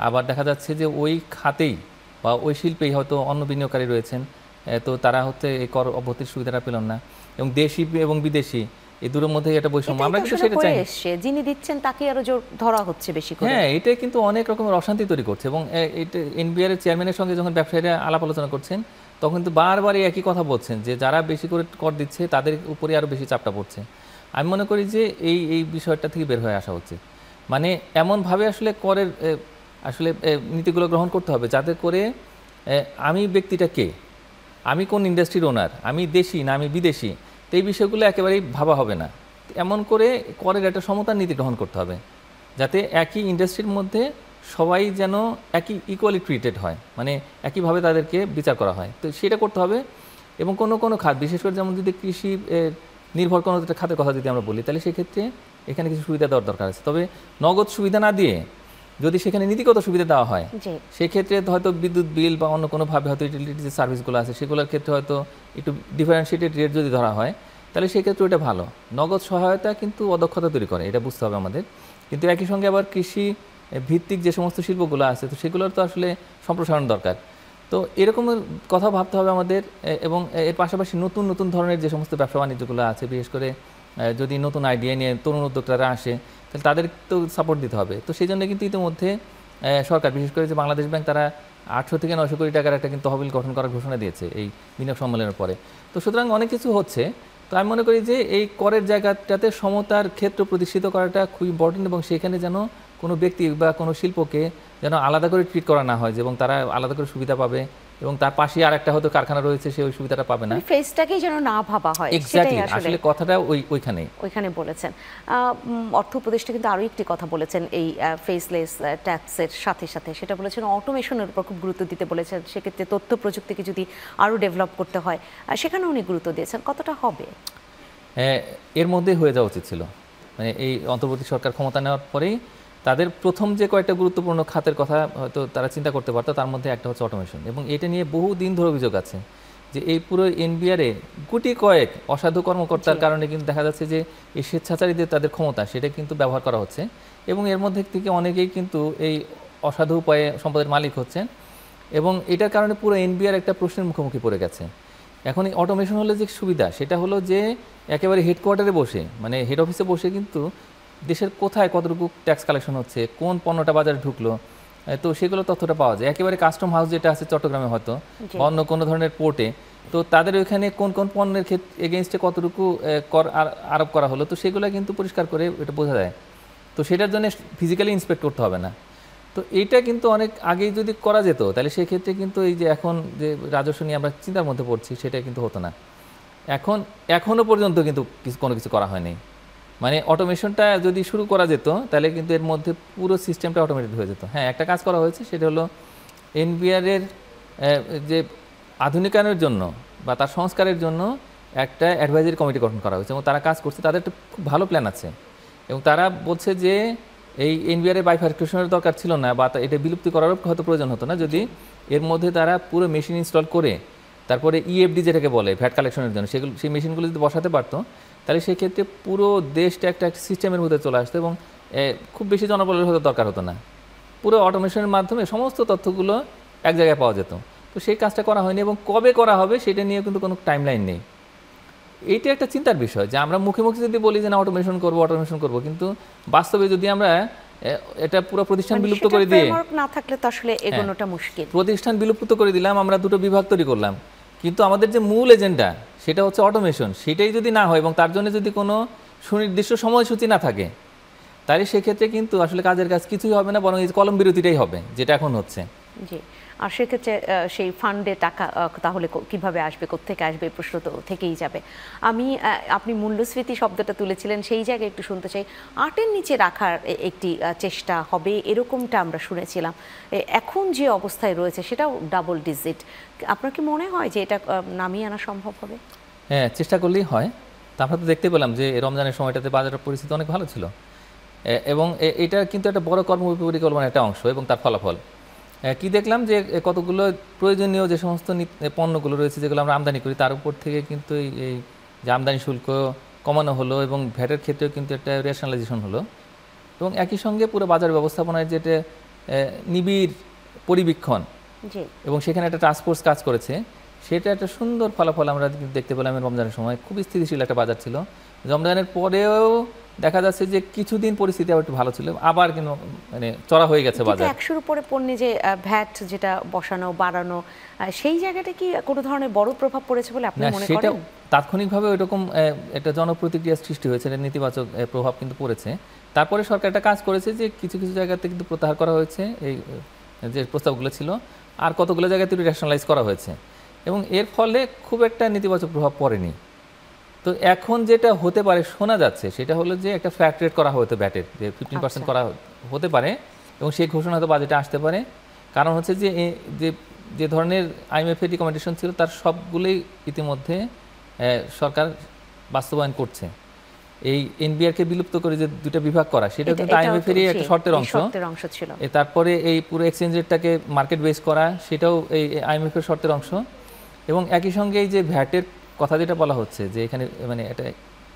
আবার দেখা যাচ্ছে যে ওই খাতেই বা ওই শিল্পেই হয়তো অন্য বিনিয়োগকারী রয়েছেন, তো তারা হচ্ছে এই কর অব্যাহতির সুবিধাটা পেলেন না। এবং দেশি এবং বিদেশি এই দুটোর মধ্যে একটা বৈষম্য, আমরা কিন্তু সেটা চাই। যিনি দিচ্ছেন তাকে আরো জোর ধরা হচ্ছে বেশি করে। হ্যাঁ, এটা কিন্তু অনেক রকমের অশান্তি তৈরি করছে। এবং এটা এনবিআর এর চেয়ারম্যানের সঙ্গে যখন ব্যবসায়ীরা আলাপ আলোচনা করছেন, তখন কিন্তু বারবার একই কথা বলছেন যে যারা বেশি করে কর দিচ্ছে তাদের উপরে আরো বেশি চাপটা পড়ছে। আমি মনে করি যে এই বিষয়টা থেকে বের হয়ে আসা উচিত। মানে এমনভাবে আসলে করের আসলে নীতিগুলো গ্রহণ করতে হবে যাতে করে আমি ব্যক্তিটা কে, আমি কোন ইন্ডাস্ট্রির ওনার, আমি দেশি না আমি বিদেশি, তো এই বিষয়গুলো একেবারেই ভাবা হবে না। এমন করে করের একটা সমতার নীতি গ্রহণ করতে হবে যাতে একই ইন্ডাস্ট্রির মধ্যে সবাই যেন একই ইকুয়ালি ট্রিটেড হয়, মানে একইভাবে তাদেরকে বিচার করা হয়। তো সেটা করতে হবে। এবং কোনো খাত, বিশেষ করে যেমন যদি কৃষি নির্ভর কোনো একটা খাতের কথা যদি আমরা বলি, তাহলে সেক্ষেত্রে এখানে কিছু সুবিধা দেওয়ার দরকার আছে। তবে নগদ সুবিধা না দিয়ে যদি সেখানে নীতিগত সুবিধা দেওয়া হয়, সেক্ষেত্রে হয়তো বিদ্যুৎ বিল বা অন্য কোনোভাবে হয়তো ইউটিলিটি যে সার্ভিসগুলো আছে সেগুলোর ক্ষেত্রে হয়তো একটু ডিফারেন্সিয়েটেড রেট যদি ধরা হয়, তাহলে সেক্ষেত্রে ওটা ভালো। নগদ সহায়তা কিন্তু অদক্ষতা তৈরি করে, এটা বুঝতে হবে আমাদের। কিন্তু একই সঙ্গে আবার কৃষি ভিত্তিক যে সমস্ত শিল্পগুলো আছে, তো সেগুলোর তো আসলে সম্প্রসারণ দরকার। তো এরকম কথা ভাবতে হবে আমাদের। এবং এর পাশাপাশি নতুন নতুন ধরনের যে সমস্ত ব্যবসা বাণিজ্যগুলো আছে, বিশেষ করে যদি নতুন আইডিয়া নিয়ে তরুণ উদ্যোক্তারা আসে, তাহলে তাদের তো সাপোর্ট দিতে হবে। তো সেই জন্য কিন্তু ইতিমধ্যে সরকার, বিশেষ করে যে বাংলাদেশ ব্যাংক, তারা 800 থেকে 900 কোটি টাকার একটা কিন্তু তহবিল গঠন করার ঘোষণা দিয়েছে এই বিনিয়োগ সম্মেলনের পরে। তো সুতরাং অনেক কিছু হচ্ছে। তো আমি মনে করি যে এই করের জায়গাটাতে সমতার ক্ষেত্র প্রতিষ্ঠিত করাটা খুব ইম্পর্টেন্ট, এবং সেখানে যেন কোনো ব্যক্তি বা কোনো শিল্পকে যেন আলাদা করে ট্রিট করা না হয়, এবং তারা আলাদা করে সুবিধা পাবে, এবং তার পাশে আর একটা হয়তো কারখানা রয়েছে, সে ওই সুবিধাটা পাবে না। ফেসটাকেই যেন না ভাবা হয়। এক্স্যাক্টলি, আসলে কথাটা ওইখানে বলেছেন। অর্থ উপদেষ্টা কিন্তু আরও একটি কথা বলেছেন এই ফেসলেস ট্যাক্সের সাথে সাথে, সেটা বলেছেন অটোমেশনের উপর খুব গুরুত্ব দিতে বলেছেন। সেক্ষেত্রে তথ্য প্রযুক্তিকে যদি আরও ডেভেলপ করতে হয়, সেখানে উনি গুরুত্ব দিয়েছেন। কতটা হবে? এর মধ্যে হয়ে যাওয়া উচিত ছিল। মানে এই অন্তর্বর্তী সরকার ক্ষমতা নেওয়ার পরেই তাদের প্রথম যে কয়েকটা গুরুত্বপূর্ণ খাতের কথা হয়তো তারা চিন্তা করতে পারতো, তার মধ্যে একটা হচ্ছে অটোমেশন। এবং এটা নিয়ে বহু দিন ধরে অভিযোগ আছে যে এই পুরো এনবিআরে গুটি কয়েক অসাধু কর্মকর্তার কারণে কিন্তু দেখা যাচ্ছে যে এই স্বেচ্ছাচারীদের তাদের ক্ষমতা সেটা কিন্তু ব্যবহার করা হচ্ছে, এবং এর মধ্যে থেকে অনেকেই কিন্তু এই অসাধু উপায়ে সম্পদের মালিক হচ্ছেন, এবং এটার কারণে পুরো এনবিআর একটা প্রশ্নের মুখোমুখি পড়ে গেছে। এখন এই অটোমেশন হলে যে সুবিধা, সেটা হলো যে একেবারে হেডকোয়ার্টারে বসে, মানে হেড অফিসে বসে কিন্তু দেশের কোথায় কতটুকু ট্যাক্স কালেকশন হচ্ছে, কোন পণ্যটা বাজারে ঢুকলো, তো সেগুলো তথ্যটা পাওয়া যায়। একেবারে কাস্টম হাউস যেটা আছে চট্টগ্রামে হয়তো, বা অন্য কোনো ধরনের পোর্টে, তো তাদের ওইখানে কোন কোন পণ্যের ক্ষেত্রে এগেনস্টে কতটুকু কর আরোপ করা হলো, তো সেগুলো কিন্তু পরিষ্কার করে এটা বোঝা যায়। তো সেটার জন্য ফিজিক্যালি ইন্সপেক্ট করতে হবে না। তো এইটা কিন্তু অনেক আগেই যদি করা যেত তাহলে সেক্ষেত্রে কিন্তু এই যে এখন যে রাজস্ব নিয়ে আমরা চিন্তার মধ্যে পড়ছি সেটা কিন্তু হতো না। এখনও পর্যন্ত কিন্তু কোনো কিছু করা হয়নি। মানে অটোমেশনটা যদি শুরু করা যেত তাহলে কিন্তু এর মধ্যে পুরো সিস্টেমটা অটোমেটেড হয়ে যেত। হ্যাঁ, একটা কাজ করা হয়েছে, সেটা হলো এনবিআরের যে আধুনিকায়নের জন্য বা তার সংস্কারের জন্য একটা অ্যাডভাইজারি কমিটি গঠন করা হয়েছে এবং তারা কাজ করছে, তাদের একটা খুব ভালো প্ল্যান আছে এবং তারা বলছে যে এই এনবিআরের বাইফার্কেশনের দরকার ছিল না বা এটা বিলুপ্তি করারও হয়তো প্রয়োজন হতো না যদি এর মধ্যে তারা পুরো মেশিন ইনস্টল করে তারপরে ইএফডি যেটাকে বলে ভ্যাট কালেকশনের জন্য সেই মেশিনগুলো যদি বসাতে পারতো তাহলে সেক্ষেত্রে পুরো দেশটা একটা সিস্টেমের মধ্যে চলে আসতো এবং খুব বেশি জনবলের হতে দরকার হতো না। পুরো অটোমেশনের মাধ্যমে সমস্ত তথ্যগুলো এক জায়গায় পাওয়া যেত। তো সেই কাজটা করা হয়নি এবং কবে করা হবে সেটা নিয়ে কিন্তু কোনো টাইমলাইন নেই। এইটা একটা চিন্তার বিষয় যে আমরা মুখে মুখে যদি বলি যে না অটোমেশন করবো, কিন্তু বাস্তবে যদি আমরা এটা পুরো প্রতিষ্ঠান বিলুপ্ত করে দিয়ে না থাকলে তো আসলে এগোনোটা মুশকিল। প্রতিষ্ঠান বিলুপ্ত করে দিলাম, আমরা দুটো বিভাগ তৈরি করলাম, কিন্তু আমাদের যে মূল এজেন্ডা সেটা হচ্ছে অটোমেশন, সেটাই যদি না হয় এবং তার জন্য যদি কোনো সুনির্দিষ্ট সময়সূচি না থাকে তাহলে সেক্ষেত্রে কিন্তু আসলে কাজের কাজ কিছুই হবে না, বরং এই কলম বিরতিটাই হবে যেটা এখন হচ্ছে। জি, আর সেক্ষেত্রে সেই ফান্ডে টাকা তাহলে কিভাবে আসবে, কোত্থেকে আসবে, এই প্রশ্ন তো থেকেই যাবে। আপনি মূল্যস্ফীতি শব্দটা তুলেছিলেন, সেই জায়গায় একটু শুনতে চাই। 8-এর নিচে রাখার একটি চেষ্টা হবে এরকমটা আমরা শুনেছিলাম, এখন যে অবস্থায় রয়েছে সেটাও ডাবল ডিজিট। আপনার কি মনে হয় যে এটা নামিয়ে আনা সম্ভব হবে? হ্যাঁ, চেষ্টা করলেই হয়। তা আমরা তো দেখতে পেলাম যে রমজানের সময়টাতে বাজারের পরিস্থিতি অনেক ভালো ছিল এবং এটা কিন্তু একটা বড় কর্মপরিকল্পনার একটা অংশ এবং তার ফলাফল কি দেখলাম যে কতগুলো প্রয়োজনীয় যে সমস্ত পণ্যগুলো রয়েছে যেগুলো আমরা আমদানি করি তার উপর থেকে কিন্তু এই যে আমদানি শুল্ক কমানো হলো এবং ভ্যাটের ক্ষেত্রেও কিন্তু একটা রেশনালাইজেশন হলো এবং একই সঙ্গে পুরো বাজার ব্যবস্থাপনায় যেটা নিবিড় পরিবীক্ষণ এবং সেখানে একটা টাস্কফোর্স কাজ করেছে, সেটা একটা সুন্দর ফলাফল আমরা দেখতে পেলাম। রমজানের সময় খুব স্থিতিশীল একটা বাজার ছিল। রমজানের পরেও দেখা যাচ্ছে যে কিছুদিন পরিস্থিতি আবার একটু ভালো ছিল, আবার কিন্তু মানে চড়া হয়ে গেছে বাজার। 100-র উপরে পণ্যে যে ভ্যাট যেটা বসানো বাড়ানো, সেই জায়গাটা কি কোনো ধরনের বড় প্রভাব পড়েছে বলে আপনি মনে করেন? সেটা তাৎক্ষণিকভাবে ওইরকম একটা জনপ্রতিক্রিয়া সৃষ্টি হয়েছে, নেতিবাচক প্রভাব কিন্তু পড়েছে। তারপরে সরকার একটা কাজ করেছে যে কিছু কিছু জায়গাতে কিন্তু প্রত্যাহার করা হয়েছে এই যে প্রস্তাবগুলো ছিল, আর কতগুলো জায়গাতে রেশনালাইজ করা হয়েছে এবং এর ফলে খুব একটা নেতিবাচক প্রভাব পড়েনি। তো এখন যেটা হতে পারে শোনা যাচ্ছে সেটা হলো যে একটা ফ্ল্যাট রেট করা হতো ব্যাটের, যে 15% করা হতে পারে এবং সেই ঘোষণা হয়তো বাজেটে আসতে পারে। কারণ হচ্ছে যে যে ধরনের আইএমএফের রিকমেন্ডেশন ছিল তার সবগুলোই ইতিমধ্যে সরকার বাস্তবায়ন করছে। এই এনবিআরকে বিলুপ্ত করে যে দুটো বিভাগ করা সেটা কিন্তু আইএমএফেরই একটা শর্তের অংশ ছিল। তারপরে এই পুরো এক্সচেঞ্জ রেটটাকে মার্কেট বেস করা সেটাও এই আইএমএফের শর্তের অংশ এবং একই সঙ্গে এই যে ভ্যাটের কথা যেটা বলা হচ্ছে যে এখানে মানে এটা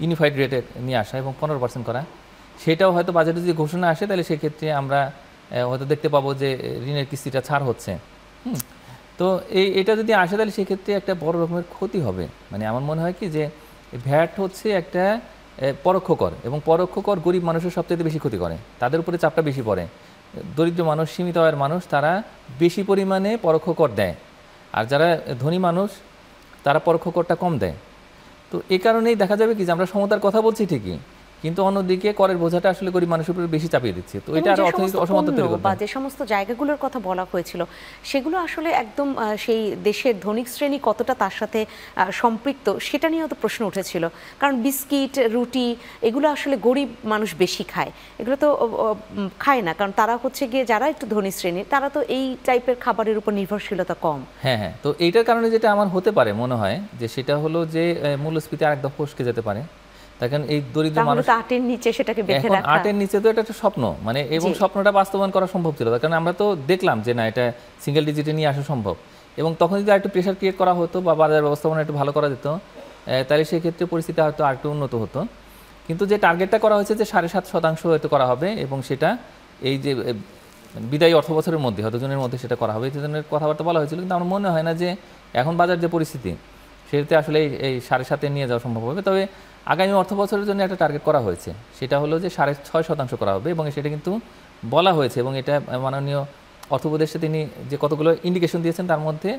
ইউনিফাইড রেটে নিয়ে আসা এবং 15% করা, সেটাও হয়তো বাজেটে যদি ঘোষণা আসে তাহলে সেক্ষেত্রে আমরা হয়তো দেখতে পাবো যে ঋণের কিস্তিটা ছাড় হচ্ছে। তো এটা যদি আসে তাহলে সেক্ষেত্রে একটা বড় রকমের ক্ষতি হবে। মানে আমার মনে হয় কি যে ভ্যাট হচ্ছে একটা পরোক্ষ কর এবং পরোক্ষ কর গরিব মানুষের সবচেয়ে বেশি ক্ষতি করে, তাদের উপরে চাপটা বেশি পড়ে। দরিদ্র মানুষ, সীমিত আয়ের মানুষ তারা বেশি পরিমাণে পরোক্ষ কর দেয়, আর যারা ধনী মানুষ তারা পরোক্ষ করটা কম দেয়। তো এই কারণেই দেখা যাবে কি যে আমরা সমতার কথা বলছি ঠিকই, কিন্তু অন্যদিকে করের বোঝাটা আসলে গরিব মানুষের উপরে বেশি চাপিয়ে দিচ্ছে। তো এটা আর অর্থনৈতিক অসমতা তৈরি করবে। বা যে সমস্ত জায়গাগুলোর কথা বলা হয়েছিল সেগুলো আসলে একদম সেই দেশের ধনিক শ্রেণী কতটা তার সাথে সম্পৃক্ত সেটা নিয়েও তো প্রশ্ন উঠেছিল। কারণ বিস্কিট, রুটি এগুলো আসলে গরিব মানুষ বেশি খায়, এগুলো তো খায় না, কারণ তারা হচ্ছে গিয়ে যারা একটু ধনী শ্রেণীর তারা তো এই টাইপের খাবারের উপর নির্ভরশীলতা কম। হ্যাঁ, তো এইটার কারণে যেটা আমার হতে পারে মনে হয় যে সেটা হলো যে মূল্যস্ফীতি আরেকদম ফসকে যেতে পারে। দেখেন এই দরিদ্র মানুষ 8-এর নিচে সেটাকে বেঁধে রাখা, 8-এর নিচে তো এটা একটা স্বপ্ন, মানে এবং স্বপ্নটা বাস্তবায়ন করা সম্ভব ছিল, কারণ আমরা তো দেখলাম যে না এটা সিঙ্গেল ডিজিটে নিয়ে আসা সম্ভব এবং তখন যদি একটু প্রেশার ক্রিয়েট করা হতো বা বাজার ব্যবস্থাপনা একটু ভালো করা যেত তাহলে সেক্ষেত্রে পরিস্থিতি হয়তো আরেকটু উন্নত হতো। কিন্তু যে টার্গেটটা করা হয়েছে যে 7.5% হয়তো করা হবে এবং সেটা এই যে বিদায়ী অর্থ বছরের মধ্যে হয়তো জুনের মধ্যে সেটা করা হবে, এই ধরনের কথাবার্তা বলা হয়েছিল। কিন্তু আমার মনে হয় না যে এখন বাজার যে পরিস্থিতি সেটাতে আসলে এই 7.5-এ নিয়ে যাওয়া সম্ভব হবে। তবে আগামী অর্থ বছরের জন্য একটা টার্গেট করা হয়েছে, সেটা হলো যে 6.5% করা হবে এবং সেটা কিন্তু বলা হয়েছে এবং এটা মাননীয় অর্থ উপদেষ্টা তিনি যে কতগুলো ইন্ডিকেশন দিয়েছেন তার মধ্যে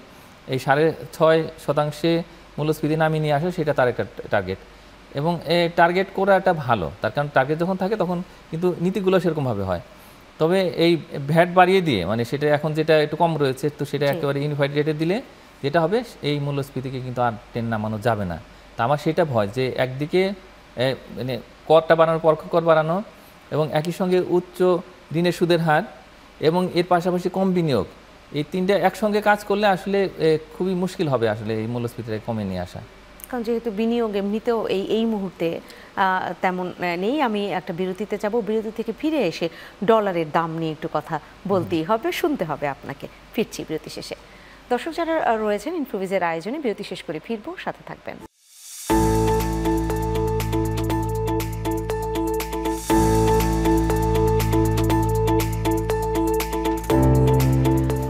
এই 6.5% মূল্যস্ফীতি নামিয়ে নিয়ে আসা, সেটা তার একটা টার্গেট। এবং টার্গেট করাটা ভালো, তার কারণ টার্গেট যখন থাকে তখন কিন্তু নীতিগুলো সেরকমভাবে হয়। তবে এই ভ্যাট বাড়িয়ে দিয়ে, মানে সেটা এখন যেটা একটু কম রয়েছে, তো সেটা একেবারে ইউনিফাইড রেটে দিলে যেটা হবে, এই মূল্যস্ফীতিকে কিন্তু আর টেনে নামানো যাবে না। তা আমার সেটা ভয় যে একদিকে মানে করটা বাড়ানোর, পরোক্ষ কর বাড়ানো, এবং একই সঙ্গে উচ্চ ঋণের সুদের হার এবং এর পাশাপাশি কম বিনিয়োগ, এই তিনটা একসঙ্গে কাজ করলে আসলে খুবই মুশকিল হবে আসলে এই মূল্যস্ফীতিটা কমে নিয়ে আসা। কারণ যেহেতু বিনিয়োগ এমনিতেও এই মুহূর্তে তেমন নেই। আমি একটা বিরতিতে যাব, বিরতি থেকে ফিরে এসে ডলারের দাম নিয়ে একটু কথা বলতেই হবে, শুনতে হবে আপনাকে। ফিরছি বিরতি শেষে। দর্শক যারা রয়েছেন ইনফোভিজের আয়োজনে, বিরতি শেষ করে ফিরবো, সাথে থাকবেন।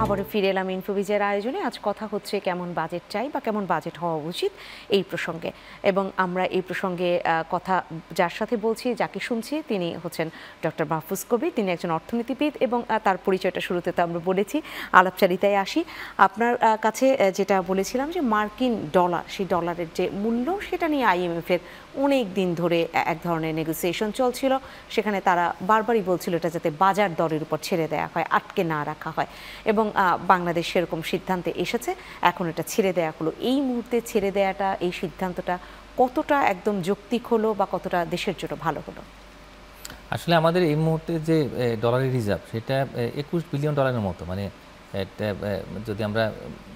আবারও ফিরে এলাম ইনফোভিজের আয়োজনে। আজ কথা হচ্ছে কেমন বাজেট চাই বা কেমন বাজেট হওয়া উচিত এই প্রসঙ্গে। এবং আমরা এই প্রসঙ্গে কথা যার সাথে বলছি, যাকে শুনছি, তিনি হচ্ছেন ডক্টর মাহফুজ কবির। তিনি একজন অর্থনীতিবিদ এবং তার পরিচয়টা শুরুতে তো আমরা বলেছি। আলাপচারিতায় আসি। আপনার কাছে যেটা বলেছিলাম যে মার্কিন ডলার, সেই ডলারের যে মূল্য, সেটা নিয়ে IMF-এর অনেক দিন ধরে এক ধরনের নেগোসিয়েশন চলছিল। সেখানে তারা বারবারই বলছিল এটা যাতে বাজার দরের উপর ছেড়ে দেওয়া হয়, আটকে না রাখা হয়। এবং বাংলাদেশ সেরকম সিদ্ধান্তে এসেছে, এখন এটা ছেড়ে দেওয়া হলো। এই মুহূর্তে ছেড়ে দেওয়াটা, এই সিদ্ধান্তটা কতটা একদম যৌক্তিক হলো বা কতটা দেশের জন্য ভালো হলো? আসলে আমাদের এই মুহূর্তে যে ডলারের রিজার্ভ, সেটা $21 বিলিয়ন মতো। মানে যদি আমরা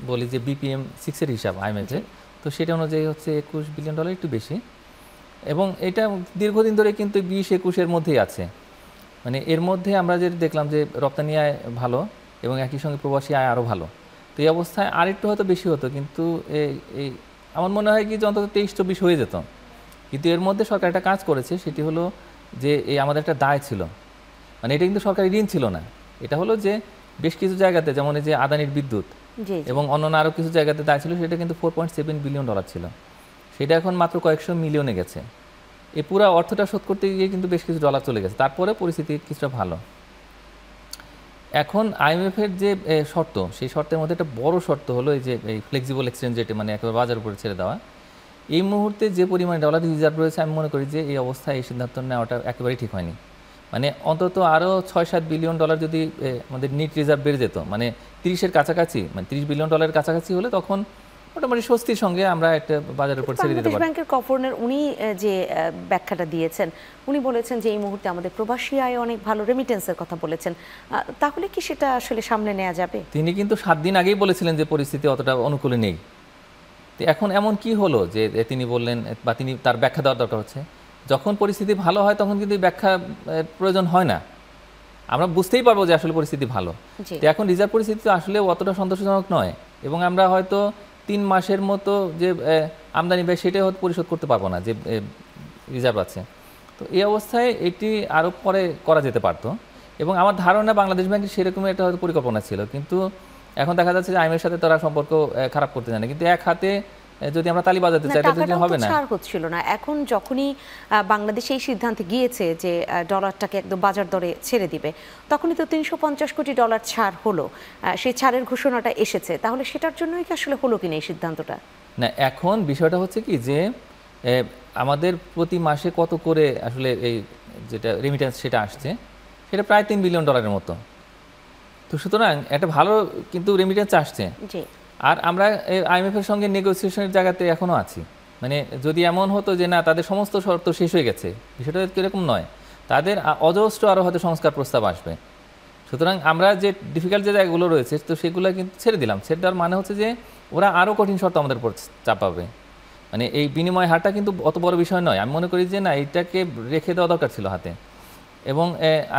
বলি যে BPM 6-এর হিসাব IMF-এর, তো সেটা অনুযায়ী হচ্ছে $21 বিলিয়ন, একটু বেশি। এবং এটা দীর্ঘদিন ধরে কিন্তু 20-21-এর মধ্যেই আছে। মানে এর মধ্যে আমরা যে দেখলাম যে রপ্তানি আয় ভালো এবং একই সঙ্গে প্রবাসী আয় আরও ভালো। তো এই অবস্থায় আরেকটু হয়তো বেশি হতো, কিন্তু এই আমার মনে হয় কি যে অন্তত 23-24 হয়ে যেত। কিন্তু এর মধ্যে সরকার একটা কাজ করেছে, সেটি হলো যে আমাদের একটা দায় ছিল। মানে এটা কিন্তু সরকারি ঋণ ছিল না, এটা হলো যে বেশ কিছু জায়গাতে, যেমন এই যে আদানির বিদ্যুৎ এবং অন্যান্য আরও কিছু জায়গাতে দায় ছিল, সেটা কিন্তু $4.7 বিলিয়ন ছিল। সেটা এখন মাত্র কয়েকশো মিলিয়নে গেছে। এই পুরো অর্থটা শোধ করতে গিয়ে কিন্তু বেশ কিছু ডলার চলে গেছে। তারপরে পরিস্থিতি কিছুটা ভালো। এখন IMF-এর যে শর্ত, সেই শর্তের মধ্যে একটা বড় শর্ত হলো এই যে এই ফ্লেক্সিবল এক্সচেঞ্জ রেটে, মানে একেবারে বাজার উপরে ছেড়ে দেওয়া। এই মুহূর্তে যে পরিমাণে ডলার রিজার্ভ রয়েছে, আমি মনে করি যে এই অবস্থায় এই সিদ্ধান্ত নেওয়াটা একেবারেই ঠিক হয়নি। মানে অন্তত আরও $6-7 বিলিয়ন যদি আমাদের নিট রিজার্ভ বেড়ে যেত, মানে 30-এর কাছাকাছি, মানে $30 বিলিয়ন কাছাকাছি হলে, তখন মোটামুটি স্বস্তির সঙ্গে আমরা একটা বাজারের উপর ছেড়ে দিতে পারি। ব্যাংকের গভর্নর উনি যে ব্যাখ্যাটা দিয়েছেন, উনি বলেছেন যে এই মুহূর্তে আমাদের প্রবাসী আয় অনেক ভালো, রেমিটেন্সের কথা বলেছেন। তাহলে কি সেটা আসলে সামনে নেওয়া যাবে? তিনি কিন্তু 7 দিন আগেই বলেছিলেন যে পরিস্থিতি অতটা অনুকূলে নেই। তো এখন এমন কি হলো যে তিনি বললেন, বা তিনি তার ব্যাখ্যা দেওয়ার দরকার হচ্ছে? যখন পরিস্থিতি ভালো হয় তখন কিন্তু ব্যাখ্যা প্রয়োজন হয় না, আমরা বুঝতেই পারবো যে আসলে পরিস্থিতি ভালো। তো এখন রিজার্ভ পরিস্থিতি তো আসলে অতটা সন্তোষজনক নয়, এবং আমরা হয়তো 3 মাসের মতো যে আমদানি ব্যয়, সেটাই হয়তো পরিশোধ করতে পারবো না যে রিজার্ভ আছে। তো এই অবস্থায় এটি আরও পরে করা যেতে পারতো, এবং আমার ধারণা বাংলাদেশ ব্যাংকের সেরকমই একটা হয়তো পরিকল্পনা ছিল। কিন্তু এখন দেখা যাচ্ছে যে IMF-এর সাথে তারা সম্পর্ক খারাপ করতে জানে, কিন্তু এক হাতে যদি আমরা তালি বাজাতে চাই তাহলে হবে না। ছাড় হচ্ছিল না। এখন যখনই বাংলাদেশ এই সিদ্ধান্তে গিয়েছে যে ডলারটাকে একদম বাজার দরে ছেড়ে দিবে, তখনই তো $350 কোটি ছাড় হলো। সেই ছাড়ের ঘোষণাটা এসেছে, তাহলে সেটার জন্যই কি আসলে হলো কিনা এই সিদ্ধান্তটা? না, এখন বিষয়টা হচ্ছে কি যে আমাদের প্রতি মাসে কত করে আসলে এই যেটা রেমিটেন্স সেটা আসছে, সেটা প্রায় $3 বিলিয়ন মতো। তো সুতরাং একটা ভালো কিন্তু রেমিটেন্স আসছে। আর আমরা IMF-এর সঙ্গে নেগোসিয়েশনের জায়গাতে এখনও আছি। মানে যদি এমন হতো যে না, তাদের সমস্ত শর্ত শেষ হয়ে গেছে, বিষয়টা এরকম নয়, তাদের অজস্র আরও হয়তো সংস্কার প্রস্তাব আসবে। সুতরাং আমরা যে ডিফিকাল্ট যে জায়গাগুলো রয়েছে, তো সেগুলো কিন্তু ছেড়ে দিলাম। ছেড়ে দেওয়ার মানে হচ্ছে যে ওরা আরও কঠিন শর্ত আমাদের উপর চাপাবে। মানে এই বিনিময় হারটা কিন্তু অত বড় বিষয় নয়। আমি মনে করি যে না, এইটাকে রেখে দেওয়া দরকার ছিল হাতে, এবং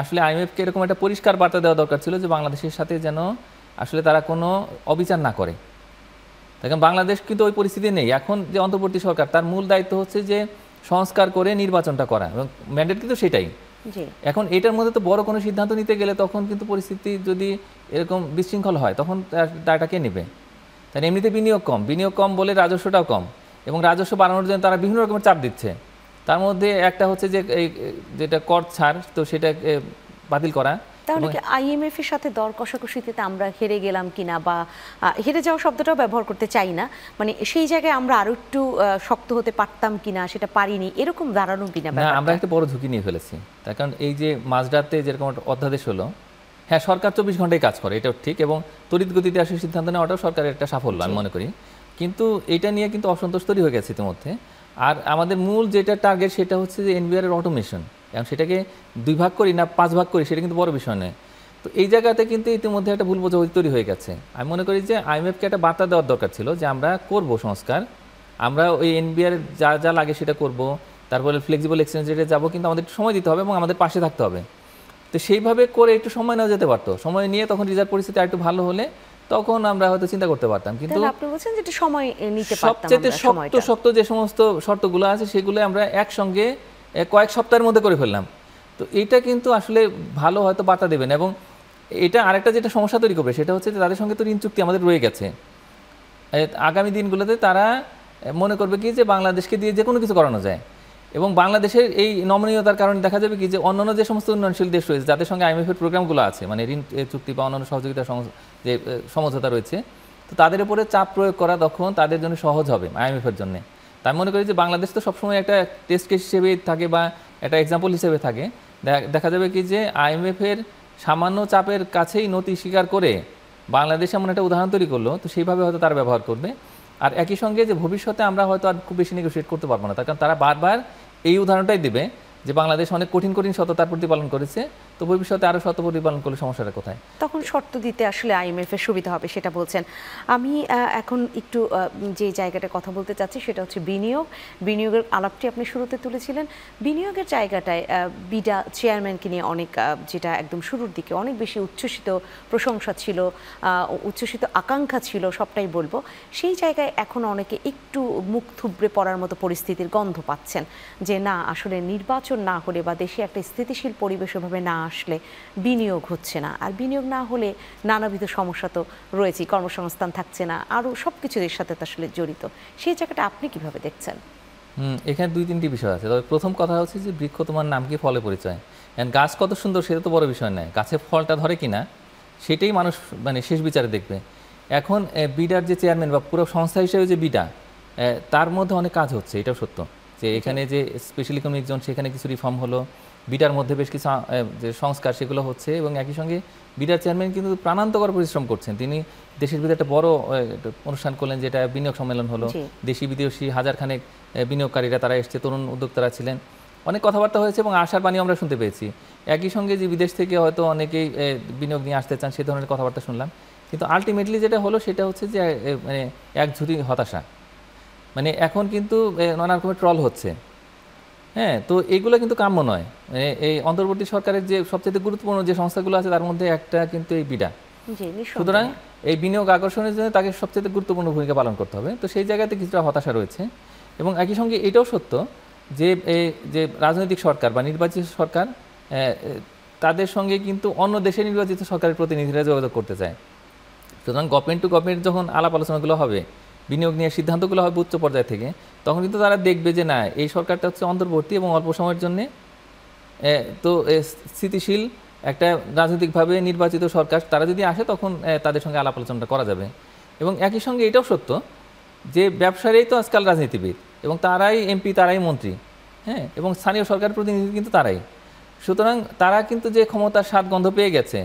আসলে IMF-কে এরকম একটা পরিষ্কার বার্তা দেওয়া দরকার ছিল যে বাংলাদেশের সাথে যেন আসলে তারা কোনো অবিচার না করে। দেখেন, বাংলাদেশ কিন্তু ওই পরিস্থিতি নেই। এখন যে অন্তর্বর্তী সরকার, তার মূল দায়িত্ব হচ্ছে যে সংস্কার করে নির্বাচনটা করা, এবং ম্যান্ডেট কিন্তু সেটাই। এখন এটার মধ্যে তো বড় কোনো সিদ্ধান্ত নিতে গেলে তখন কিন্তু পরিস্থিতি যদি এরকম বিশৃঙ্খল হয়, তখন দায়টা কে নেবে? তাই এমনিতে বিনিয়োগ কম বলে রাজস্বটাও কম, এবং রাজস্ব বাড়ানোর জন্য তারা বিভিন্ন রকমের চাপ দিচ্ছে। তার মধ্যে একটা হচ্ছে যে এই যেটা কর ছাড়, তো সেটা বাতিল করা, তাহলে কি আইএমএফ এর সাথে দর কষাকষিতে আমরা হেরে গেলাম কিনা, বা হেরে যাওয়া শব্দটাও ব্যবহার করতে চাই না, মানে সেই জায়গায় আমরা আরো একটু শক্ত হতে পারতাম কিনা, সেটা পারিনি, এরকম দাঁড়ানো কিনা? না, আমরা একটা বড় ঝুঁকি নিয়ে ফেলেছি। তার কারণ এই যে মাঝরাতে যেরকম একটা অধ্যাদেশ হলো, হ্যাঁ সরকার 24 ঘন্টায় কাজ করে, এটাও ঠিক, এবং তড়িৎ গতিতে আসলে সিদ্ধান্ত নেওয়াটাও সরকারের একটা সাফল্য আমি মনে করি। কিন্তু এটা নিয়ে কিন্তু অসন্তোষ তৈরি হয়ে গেছে ইতিমধ্যে। আর আমাদের মূল যেটা টার্গেট সেটা হচ্ছে যে এনবিআর এর অটোমেশন, এবং সেটাকে 2 ভাগ করি না 5 ভাগ করি সেটা কিন্তু বড় বিষয় নয়। তো এই জায়গাতে কিন্তু ইতিমধ্যে একটা ভুল বোঝাবুঝি তৈরি হয়ে গেছে। আমি মনে করি যে আইএমএফকে একটা বার্তা দেওয়ার দরকার ছিল যে আমরা করব সংস্কার, আমরা ওই এনবিআর যা যা লাগে সেটা করব, তারপরে ফ্লেক্সিবল এক্সচেঞ্জ রেটে যাবো, কিন্তু আমাদের একটু সময় দিতে হবে এবং আমাদের পাশে থাকতে হবে। তো সেইভাবে করে একটু সময় নেওয়া যেতে পারতো, সময় নিয়ে তখন রিজার্ভ পরিস্থিতি আরেকটু ভালো হলে তখন আমরা হয়তো চিন্তা করতে পারতাম। কিন্তু আপনি বলছেন যে একটু সময় নিতে পারতাম, সবচেয়ে শক্ত যে সমস্ত শর্তগুলো আছে সেগুলো আমরা একসঙ্গে কয়েক সপ্তাহের মধ্যে করে ফেললাম। তো এটা কিন্তু আসলে ভালো হয়তো বার্তা দেবেন, এবং এটা আরেকটা যেটা সমস্যা তৈরি করবে সেটা হচ্ছে যে তাদের সঙ্গে তো ঋণ চুক্তি আমাদের রয়ে গেছে। আগামী দিনগুলোতে তারা মনে করবে কি যে বাংলাদেশকে দিয়ে যে কোনো কিছু করানো যায়, এবং বাংলাদেশের এই নমনীয়তার কারণে দেখা যাবে কি যে অন্যান্য যে সমস্ত উন্নয়নশীল দেশ রয়েছে যাদের সঙ্গে আইএমএফের প্রোগ্রামগুলো আছে, মানে ঋণ চুক্তি বা অন্যান্য সহযোগিতা যে সমঝোতা রয়েছে, তো তাদের উপরে চাপ প্রয়োগ করা তখন তাদের জন্য সহজ হবে আইএমএফের জন্য। তাই মনে করি যে বাংলাদেশ তো সবসময় একটা টেস্ট কেস হিসেবে থাকে বা একটা এক্সাম্পল হিসেবে থাকে। দেখা যাবে কি যে আইএমএফের সামান্য চাপের কাছেই নতি স্বীকার করে বাংলাদেশ এমন একটা উদাহরণ তৈরি করলো, তো সেইভাবে হয়তো তারা ব্যবহার করবে। আর একই সঙ্গে যে ভবিষ্যতে আমরা হয়তো আর খুব বেশি নেগোশিয়েট করতে পারবো না, তার কারণ তারা বারবার এই উদাহরণটাই দিবে যে বাংলাদেশ অনেক কঠিন কঠিন সততার প্রতিপালন করেছে, তো ভবিষ্যতে আরও শর্ত প্রতিপালন করলে সমস্যাটা কোথায়? তখন শর্ত দিতে আসলে আইএমএফ এর সুবিধা হবে সেটা বলছেন। আমি এখন একটু যে জায়গাটা কথা বলতে চাচ্ছি সেটা হচ্ছে বিনিয়োগের আলাপটি আপনি শুরুতে তুলেছিলেন। বিনিয়োগের জায়গাটায় বিডা চেয়ারম্যানকে নিয়ে অনেক, যেটা একদম শুরুর দিকে অনেক বেশি উচ্ছ্বসিত প্রশংসা ছিল, উচ্ছ্বসিত আকাঙ্ক্ষা ছিল, সবটাই বলবো, সেই জায়গায় এখন অনেকে একটু মুখ থুবড়ে পড়ার মতো পরিস্থিতির গন্ধ পাচ্ছেন যে না, আসলে নির্বাচন না হলে বা দেশে একটা স্থিতিশীল পরিবেশ ওভাবে না আসলে বিনিয়োগ হচ্ছে না, আর বিনিয়োগ না হলে নানাবিধ সমস্যা তো রয়েছেই, কর্মসংস্থান থাকছে না, আরও সব কিছু এর সাথে তো আসলে জড়িত। সেই জায়গাটা আপনি কিভাবে দেখছেন? এখানে 2-3টি বিষয় আছে। তবে প্রথম কথা হচ্ছে যে বৃক্ষ তোমার নাম কি ফলে পরিচয়। গাছ কত সুন্দর সেটা তো বড় বিষয় নয়, গাছে ফলটা ধরে কিনা সেটাই মানুষ মানে শেষ বিচারে দেখবে। এখন বিডার যে চেয়ারম্যান বা পুরো সংস্থা হিসেবে যে বিডা, তার মধ্যে অনেক কাজ হচ্ছে, এটাও সত্য যে এখানে যে স্পেশাল ইকোনমিক জোন সেখানে কিছু রিফর্ম হলো, বিডার মধ্যে বেশ কিছু যে সংস্কার সেগুলো হচ্ছে, এবং একই সঙ্গে বিডার চেয়ারম্যান কিন্তু প্রাণান্তকর পরিশ্রম করছেন। তিনি দেশের ভিতরে একটা বড় অনুষ্ঠান করলেন যেটা বিনিয়োগ সম্মেলন হলো, দেশি বিদেশি হাজারখানেক বিনিয়োগকারীরা তারা এসছে, তরুণ উদ্যোক্তারা ছিলেন, অনেক কথাবার্তা হয়েছে এবং আশার বাণী আমরা শুনতে পেয়েছি। একই সঙ্গে যে বিদেশ থেকে হয়তো অনেকেই বিনিয়োগ নিয়ে আসতে চান সে ধরনের কথাবার্তা শুনলাম, কিন্তু আলটিমেটলি যেটা হলো সেটা হচ্ছে যে মানে এক ঝুড়ি হতাশা। মানে এখন কিন্তু নানা রকমের ট্রল হচ্ছে, হ্যাঁ, তো এইগুলো কিন্তু কাম্য নয়। মানে এই অন্তর্বর্তী সরকারের যে সবচেয়ে গুরুত্বপূর্ণ যে সংস্থাগুলো আছে তার মধ্যে একটা কিন্তু এই বিডা। সুতরাং এই বিনিয়োগ আকর্ষণের জন্য তাকে সবচেয়ে গুরুত্বপূর্ণ ভূমিকা পালন করতে হবে, তো সেই জায়গাতে কিছুটা হতাশা রয়েছে। এবং একই সঙ্গে এটাও সত্য যে যে রাজনৈতিক সরকার বা নির্বাচিত সরকার তাদের সঙ্গে কিন্তু অন্য দেশের নির্বাচিত সরকারের প্রতিনিধিরা যোগাযোগ করতে চায়। সুতরাং গভর্নমেন্ট টু গভর্নমেন্ট যখন আলাপ আলোচনাগুলো হবে, বিনিয়োগ নিয়ে সিদ্ধান্তগুলো হবে উচ্চ পর্যায় থেকে, তখন কিন্তু তারা দেখবে যে না, এই সরকারটা হচ্ছে অন্তর্বর্তী এবং অল্প সময়ের জন্যে তো স্থিতিশীল একটা রাজনৈতিকভাবে নির্বাচিত সরকার, তারা যদি আসে তখন তাদের সঙ্গে আলাপ আলোচনাটা করা যাবে। এবং একই সঙ্গে এটাও সত্য যে ব্যবসায়ীরাই তো আজকাল রাজনীতিবিদ, এবং তারাই এমপি, তারাই মন্ত্রী, হ্যাঁ, এবং স্থানীয় সরকার প্রতিনিধি কিন্তু তারাই। সুতরাং তারা কিন্তু যে ক্ষমতার স্বাদ গন্ধ পেয়ে গেছে,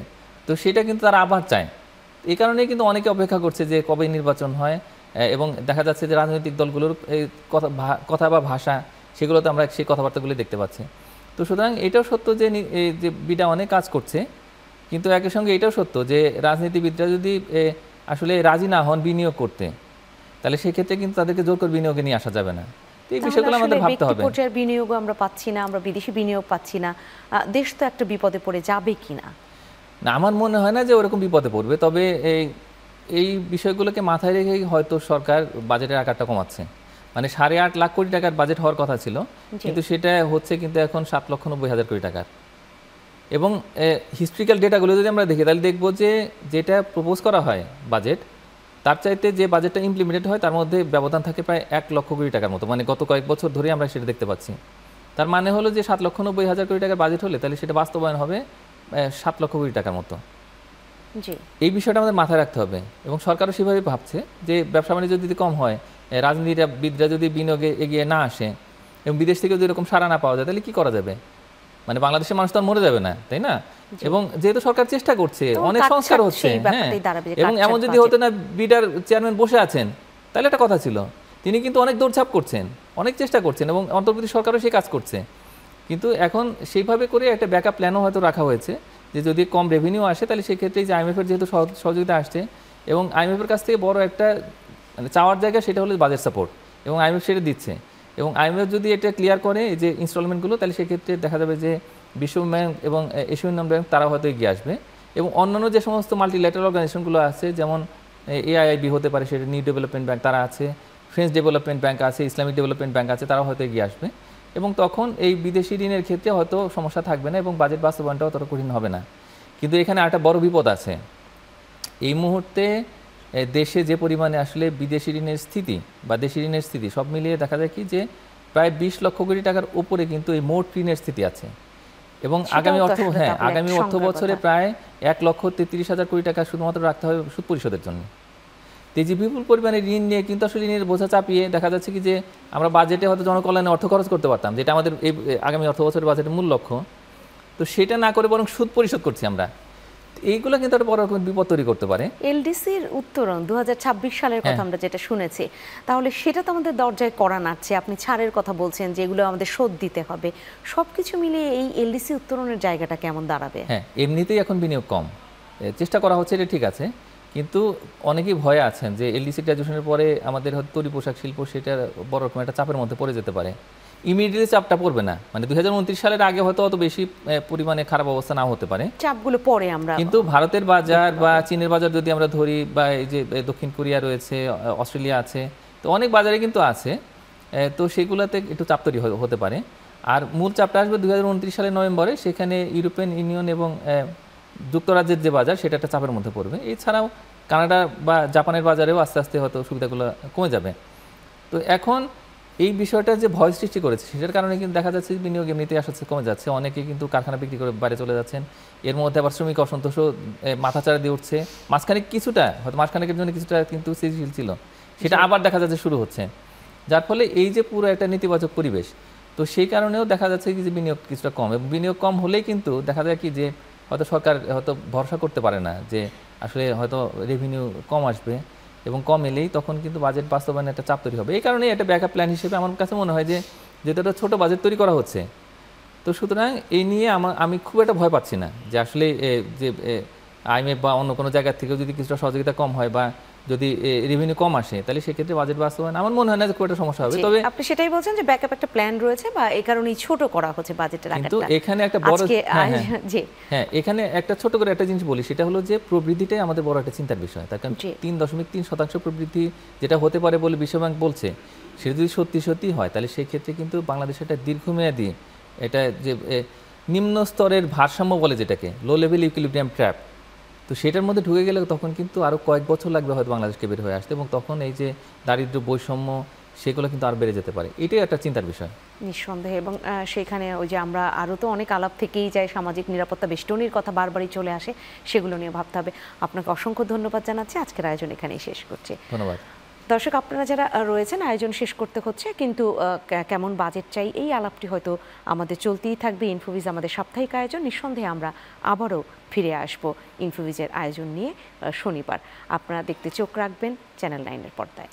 তো সেটা কিন্তু তারা আবার চায়। এই কারণেই কিন্তু অনেকে অপেক্ষা করছে যে কবে নির্বাচন হয়, এবং দেখা যাচ্ছে যে রাজনৈতিক দলগুলোর এই কথা বা ভাষা সেগুলোতে আমরা সেই কথাবার্তাগুলি দেখতে পাচ্ছি। তো সুতরাং এটাও সত্য যে বিডা অনেক কাজ করছে, কিন্তু একই সঙ্গে এটাও সত্য যে রাজনীতিবিদরা যদি আসলে রাজি না হন বিনিয়োগ করতে, তাহলে সেক্ষেত্রে কিন্তু তাদেরকে জোর করে বিনিয়োগে নিয়ে আসা যাবে না। তো এই বিষয়গুলো আমাদের ভাবতে হবে। পর্যায়ের বিনিয়োগও আমরা পাচ্ছি না, আমরা বিদেশি বিনিয়োগ পাচ্ছি না, দেশ তো একটা বিপদে পড়ে যাবে কিনা? না, আমার মনে হয় না যে ওরকম বিপদে পড়বে। তবে এই বিষয়গুলোকে মাথায় রেখেই হয়তো সরকার বাজেটের আকারটা কমাচ্ছে। মানে 8.5 লাখ কোটি টাকার বাজেট হওয়ার কথা ছিল, কিন্তু সেটা হচ্ছে কিন্তু এখন 7,90,000 কোটি টাকার। এবং হিস্ট্রিক্যাল ডেটাগুলো যদি আমরা দেখি তাহলে দেখব যে যেটা প্রপোজ করা হয় বাজেট, তার চাইতে যে বাজেটটা ইমপ্লিমেন্টেড হয় তার মধ্যে ব্যবধান থাকে প্রায় 1 লক্ষ কোটি টাকার মতো। মানে গত কয়েক বছর ধরে আমরা সেটা দেখতে পাচ্ছি। তার মানে হলো যে 7,90,000 কোটি টাকার বাজেট হলে তাহলে সেটা বাস্তবায়ন হবে 7 লক্ষ কোটি টাকার মতো। জি, এই বিষয়টা আমাদের মাথায় রাখতে হবে এবং সরকারও সেভাবে ভাবছে যে ব্যবসা বাণিজ্য যদি কম হয়, রাজনীতিবিদরা যদি বিনিয়োগে এগিয়ে না আসে এবং বিদেশ থেকে যদি এরকম সাড়া না পাওয়া যায়, তাহলে কি করা যাবে? মানে বাংলাদেশের মানুষ তো আর মরে যাবে না, তাই না? এবং যেহেতু সরকার চেষ্টা করছে, অনেক সংস্কার হচ্ছে, হ্যাঁ, এবং এমন যদি হতো না বিডার চেয়ারম্যান বসে আছেন, তাহলে একটা কথা ছিল। তিনি কিন্তু অনেক দৌড়ঝাঁপ করছেন, অনেক চেষ্টা করছেন এবং অন্তর্বর্তী সরকারও সেই কাজ করছে। কিন্তু এখন সেইভাবে করে একটা ব্যাকআপ প্ল্যানও হয়তো রাখা হয়েছে যে যদি কম রেভিনিউ আসে, তাহলে সেক্ষেত্রে যে আইএমএফের যেহেতু সহযোগিতা আসছে এবং আইএমএফের কাছ থেকে বড় একটা মানে চাওয়ার জায়গা সেটা হলো বাজেট সাপোর্ট, এবং আইএমএফ সেটা দিচ্ছে। এবং আইএমএফ যদি এটা ক্লিয়ার করে এই যে ইনস্টলমেন্টগুলো, তাহলে সেক্ষেত্রে দেখা যাবে যে বিশ্ব ব্যাংক এবং এশিয়ান উন্নয়ন ব্যাংক তারা হয়তো এগিয়ে আসবে এবং অন্যান্য যে সমস্ত মাল্টিল্যাটারাল অর্গানাইজেশনগুলো আছে, যেমন এআইআইবি হতে পারে, সেটা নিউ ডেভেলপমেন্ট ব্যাংক তারা আছে, ফ্রেঞ্চ ডেভেলপমেন্ট ব্যাংক আছে, ইসলামিক ডেভেলপমেন্ট ব্যাংক আছে, তারাও হয়তো এগিয়ে আসবে এবং তখন এই বিদেশি ঋণের ক্ষেত্রে হয়তো সমস্যা থাকবে না এবং বাজেট বাস্তবায়নটাও অতটা কঠিন হবে না। কিন্তু এখানে একটা বড় বিপদ আছে। এই মুহূর্তে দেশে যে পরিমাণে আসলে বিদেশি ঋণের স্থিতি বা দেশি ঋণের স্থিতি সব মিলিয়ে দেখা যায় কি যে প্রায় 20 লক্ষ কোটি টাকার উপরে কিন্তু এই মোট ঋণের স্থিতি আছে এবং আগামী অর্থ বছরে প্রায় 1,33,000 কোটি টাকা শুধুমাত্র রাখতে হবে সুদ পরিশোধের জন্য। তো এই যে বিপুল পরিমাণে ঋণ নিয়ে কিন্তু আসলে ঋণের বোঝা চাপিয়ে দেখা যাচ্ছে কি যে আমরা বাজেটে হয়তো জনকল্যাণে অর্থ খরচ করতে পারতাম, যেটা আমাদের এই আগামী অর্থ বছরের বাজেটের মূল লক্ষ্য, তো সেটা না করে বরং সুদ পরিশোধ করছি আমরা। এইগুলো কিন্তু একটা বড় রকমের বিপদ তৈরি করতে পারে। এলডিসির উত্তরণ 2026 সালের কথা আমরা যেটা শুনেছি, তাহলে সেটা তো আমাদের দরজায় কড়া নাড়ছে। আপনি ছাড়ের কথা বলছেন যেগুলো আমাদের শোধ দিতে হবে, সবকিছু মিলিয়ে এই এলডিসি উত্তরণের জায়গাটা কেমন দাঁড়াবে? হ্যাঁ, এমনিতেই এখন বিনিয়োগ কম, চেষ্টা করা হচ্ছে, এটা ঠিক আছে, কিন্তু অনেকেই ভয়ে আছেন যে এলডিসি গ্র্যাজুয়েশনের পরে আমাদের হয়তো তৈরি পোশাক শিল্প সেটা বড় রকম একটা চাপের মধ্যে পড়ে যেতে পারে। ইমিডিয়েটলি চাপটা পড়বে না, মানে 2029 সালের আগে হয়তো অত বেশি পরিমাণে খারাপ অবস্থা নাও হতে পারে, চাপগুলো পরে আমরা, কিন্তু ভারতের বাজার বা চীনের বাজার যদি আমরা ধরি, বা এই যে দক্ষিণ কোরিয়া রয়েছে, অস্ট্রেলিয়া আছে, তো অনেক বাজারে কিন্তু আছে, তো সেগুলোতে একটু চাপ তৈরি হতে পারে। আর মূল চাপটা আসবে 2029 সালের নভেম্বরে, সেখানে ইউরোপিয়ান ইউনিয়ন এবং যুক্তরাজ্যের যে বাজার সেটা একটা চাপের মধ্যে পড়বে। এছাড়াও কানাডা বা জাপানের বাজারেও আস্তে আস্তে হয়তো সুবিধাগুলো কমে যাবে। তো এখন এই বিষয়টা যে ভয় সৃষ্টি করেছে সেটার কারণে কিন্তু দেখা যাচ্ছে বিনিয়োগ এমনিতেই আসছে কমে যাচ্ছে, অনেকে কিন্তু কারখানা বিক্রি করে বাইরে চলে যাচ্ছেন, এর মধ্যে আবার শ্রমিক অসন্তোষও মাথাচাড়া দিয়ে উঠছে। মাঝখানে কিছুটা হয়তো মাসখানেকের জন্য কিছুটা কিন্তু স্থিতিশীল ছিল, সেটা আবার দেখা যাচ্ছে শুরু হচ্ছে, যার ফলে এই যে পুরো একটা নেতিবাচক পরিবেশ, তো সেই কারণেও দেখা যাচ্ছে কি যে বিনিয়োগ কিছুটা কম, এবং বিনিয়োগ কম হলেই কিন্তু দেখা যায় কি যে হয়তো সরকার হয়তো ভরসা করতে পারে না যে আসলে হয়তো রেভিনিউ কম আসবে, এবং কম এলেই তখন কিন্তু বাজেট বাস্তবায়নে একটা চাপ তৈরি হবে। এই কারণে একটা ব্যাকআপ প্ল্যান হিসেবে আমার কাছে মনে হয় যে যেহেতু একটা ছোটো বাজেট তৈরি করা হচ্ছে, তো সুতরাং এই নিয়ে আমি খুব একটা ভয় পাচ্ছি না যে আসলে যে আইএমএফ বা অন্য কোনো জায়গা থেকেও যদি কিছুটা সহযোগিতা কম হয় বা যদি রেভিনিউ কম আসে, তাহলে সেক্ষেত্রে বাজেট বাস্তবায়ন আমার মনে হয় না যে খুব একটা সমস্যা হবে। তবে আপনি সেটাই বলছেন যে ব্যাকআপ একটা প্ল্যান রয়েছে বা এই কারণেই ছোট করা হচ্ছে বাজেটের আকারটা। কিন্তু এখানে একটা বড় এখানে একটা ছোট করে একটা জিনিস বলি, সেটা হলো যে প্রবৃদ্ধিটাই আমাদের বড় একটা চিন্তার বিষয়। তার কারণ 3.3% প্রবৃদ্ধি যেটা হতে পারে বলে বিশ্বব্যাংক বলছে, সেটা যদি সত্যি হয় তাহলে সেই ক্ষেত্রে কিন্তু বাংলাদেশের একটা দীর্ঘমেয়াদী এটা যে নিম্ন স্তরের ভারসাম্য বলে যেটাকে, লো লেভেল ইকুইলিব্রিয়াম ট্র্যাপ, তো সেটার মধ্যে ঢুকে গেলে তখন কিন্তু আরও কয়েক বছর লাগবে হয়তো বাংলাদেশকে বের হয়ে আসতে, এবং তখন এই যে দারিদ্র্য বৈষম্য সেগুলো কিন্তু আর বেড়ে যেতে পারে। এটাই একটা চিন্তার বিষয় নিঃসন্দেহে। এবং সেখানে ওই যে আমরা আরও তো অনেক আলাপ থেকেই যাই, সামাজিক নিরাপত্তা বেষ্টনীর কথা বারবারই চলে আসে, সেগুলো নিয়ে ভাবতে হবে। আপনাকে অসংখ্য ধন্যবাদ জানাচ্ছি। আজকের আয়োজন এখানেই শেষ করছি। ধন্যবাদ। দর্শক, আপনারা যারা রয়েছেন, আয়োজন শেষ করতে হচ্ছে, কিন্তু কেমন বাজেট চাই এই আলাপটি হয়তো আমাদের চলতেই থাকবে। ইনফোভিজ আমাদের সাপ্তাহিক আয়োজন, নিঃসন্দেহে আমরা আবারও ফিরে আসব ইনফোভিজের আয়োজন নিয়ে শনিবার। আপনারা দেখতে চোখ রাখবেন চ্যানেল 9-এর পর্দায়।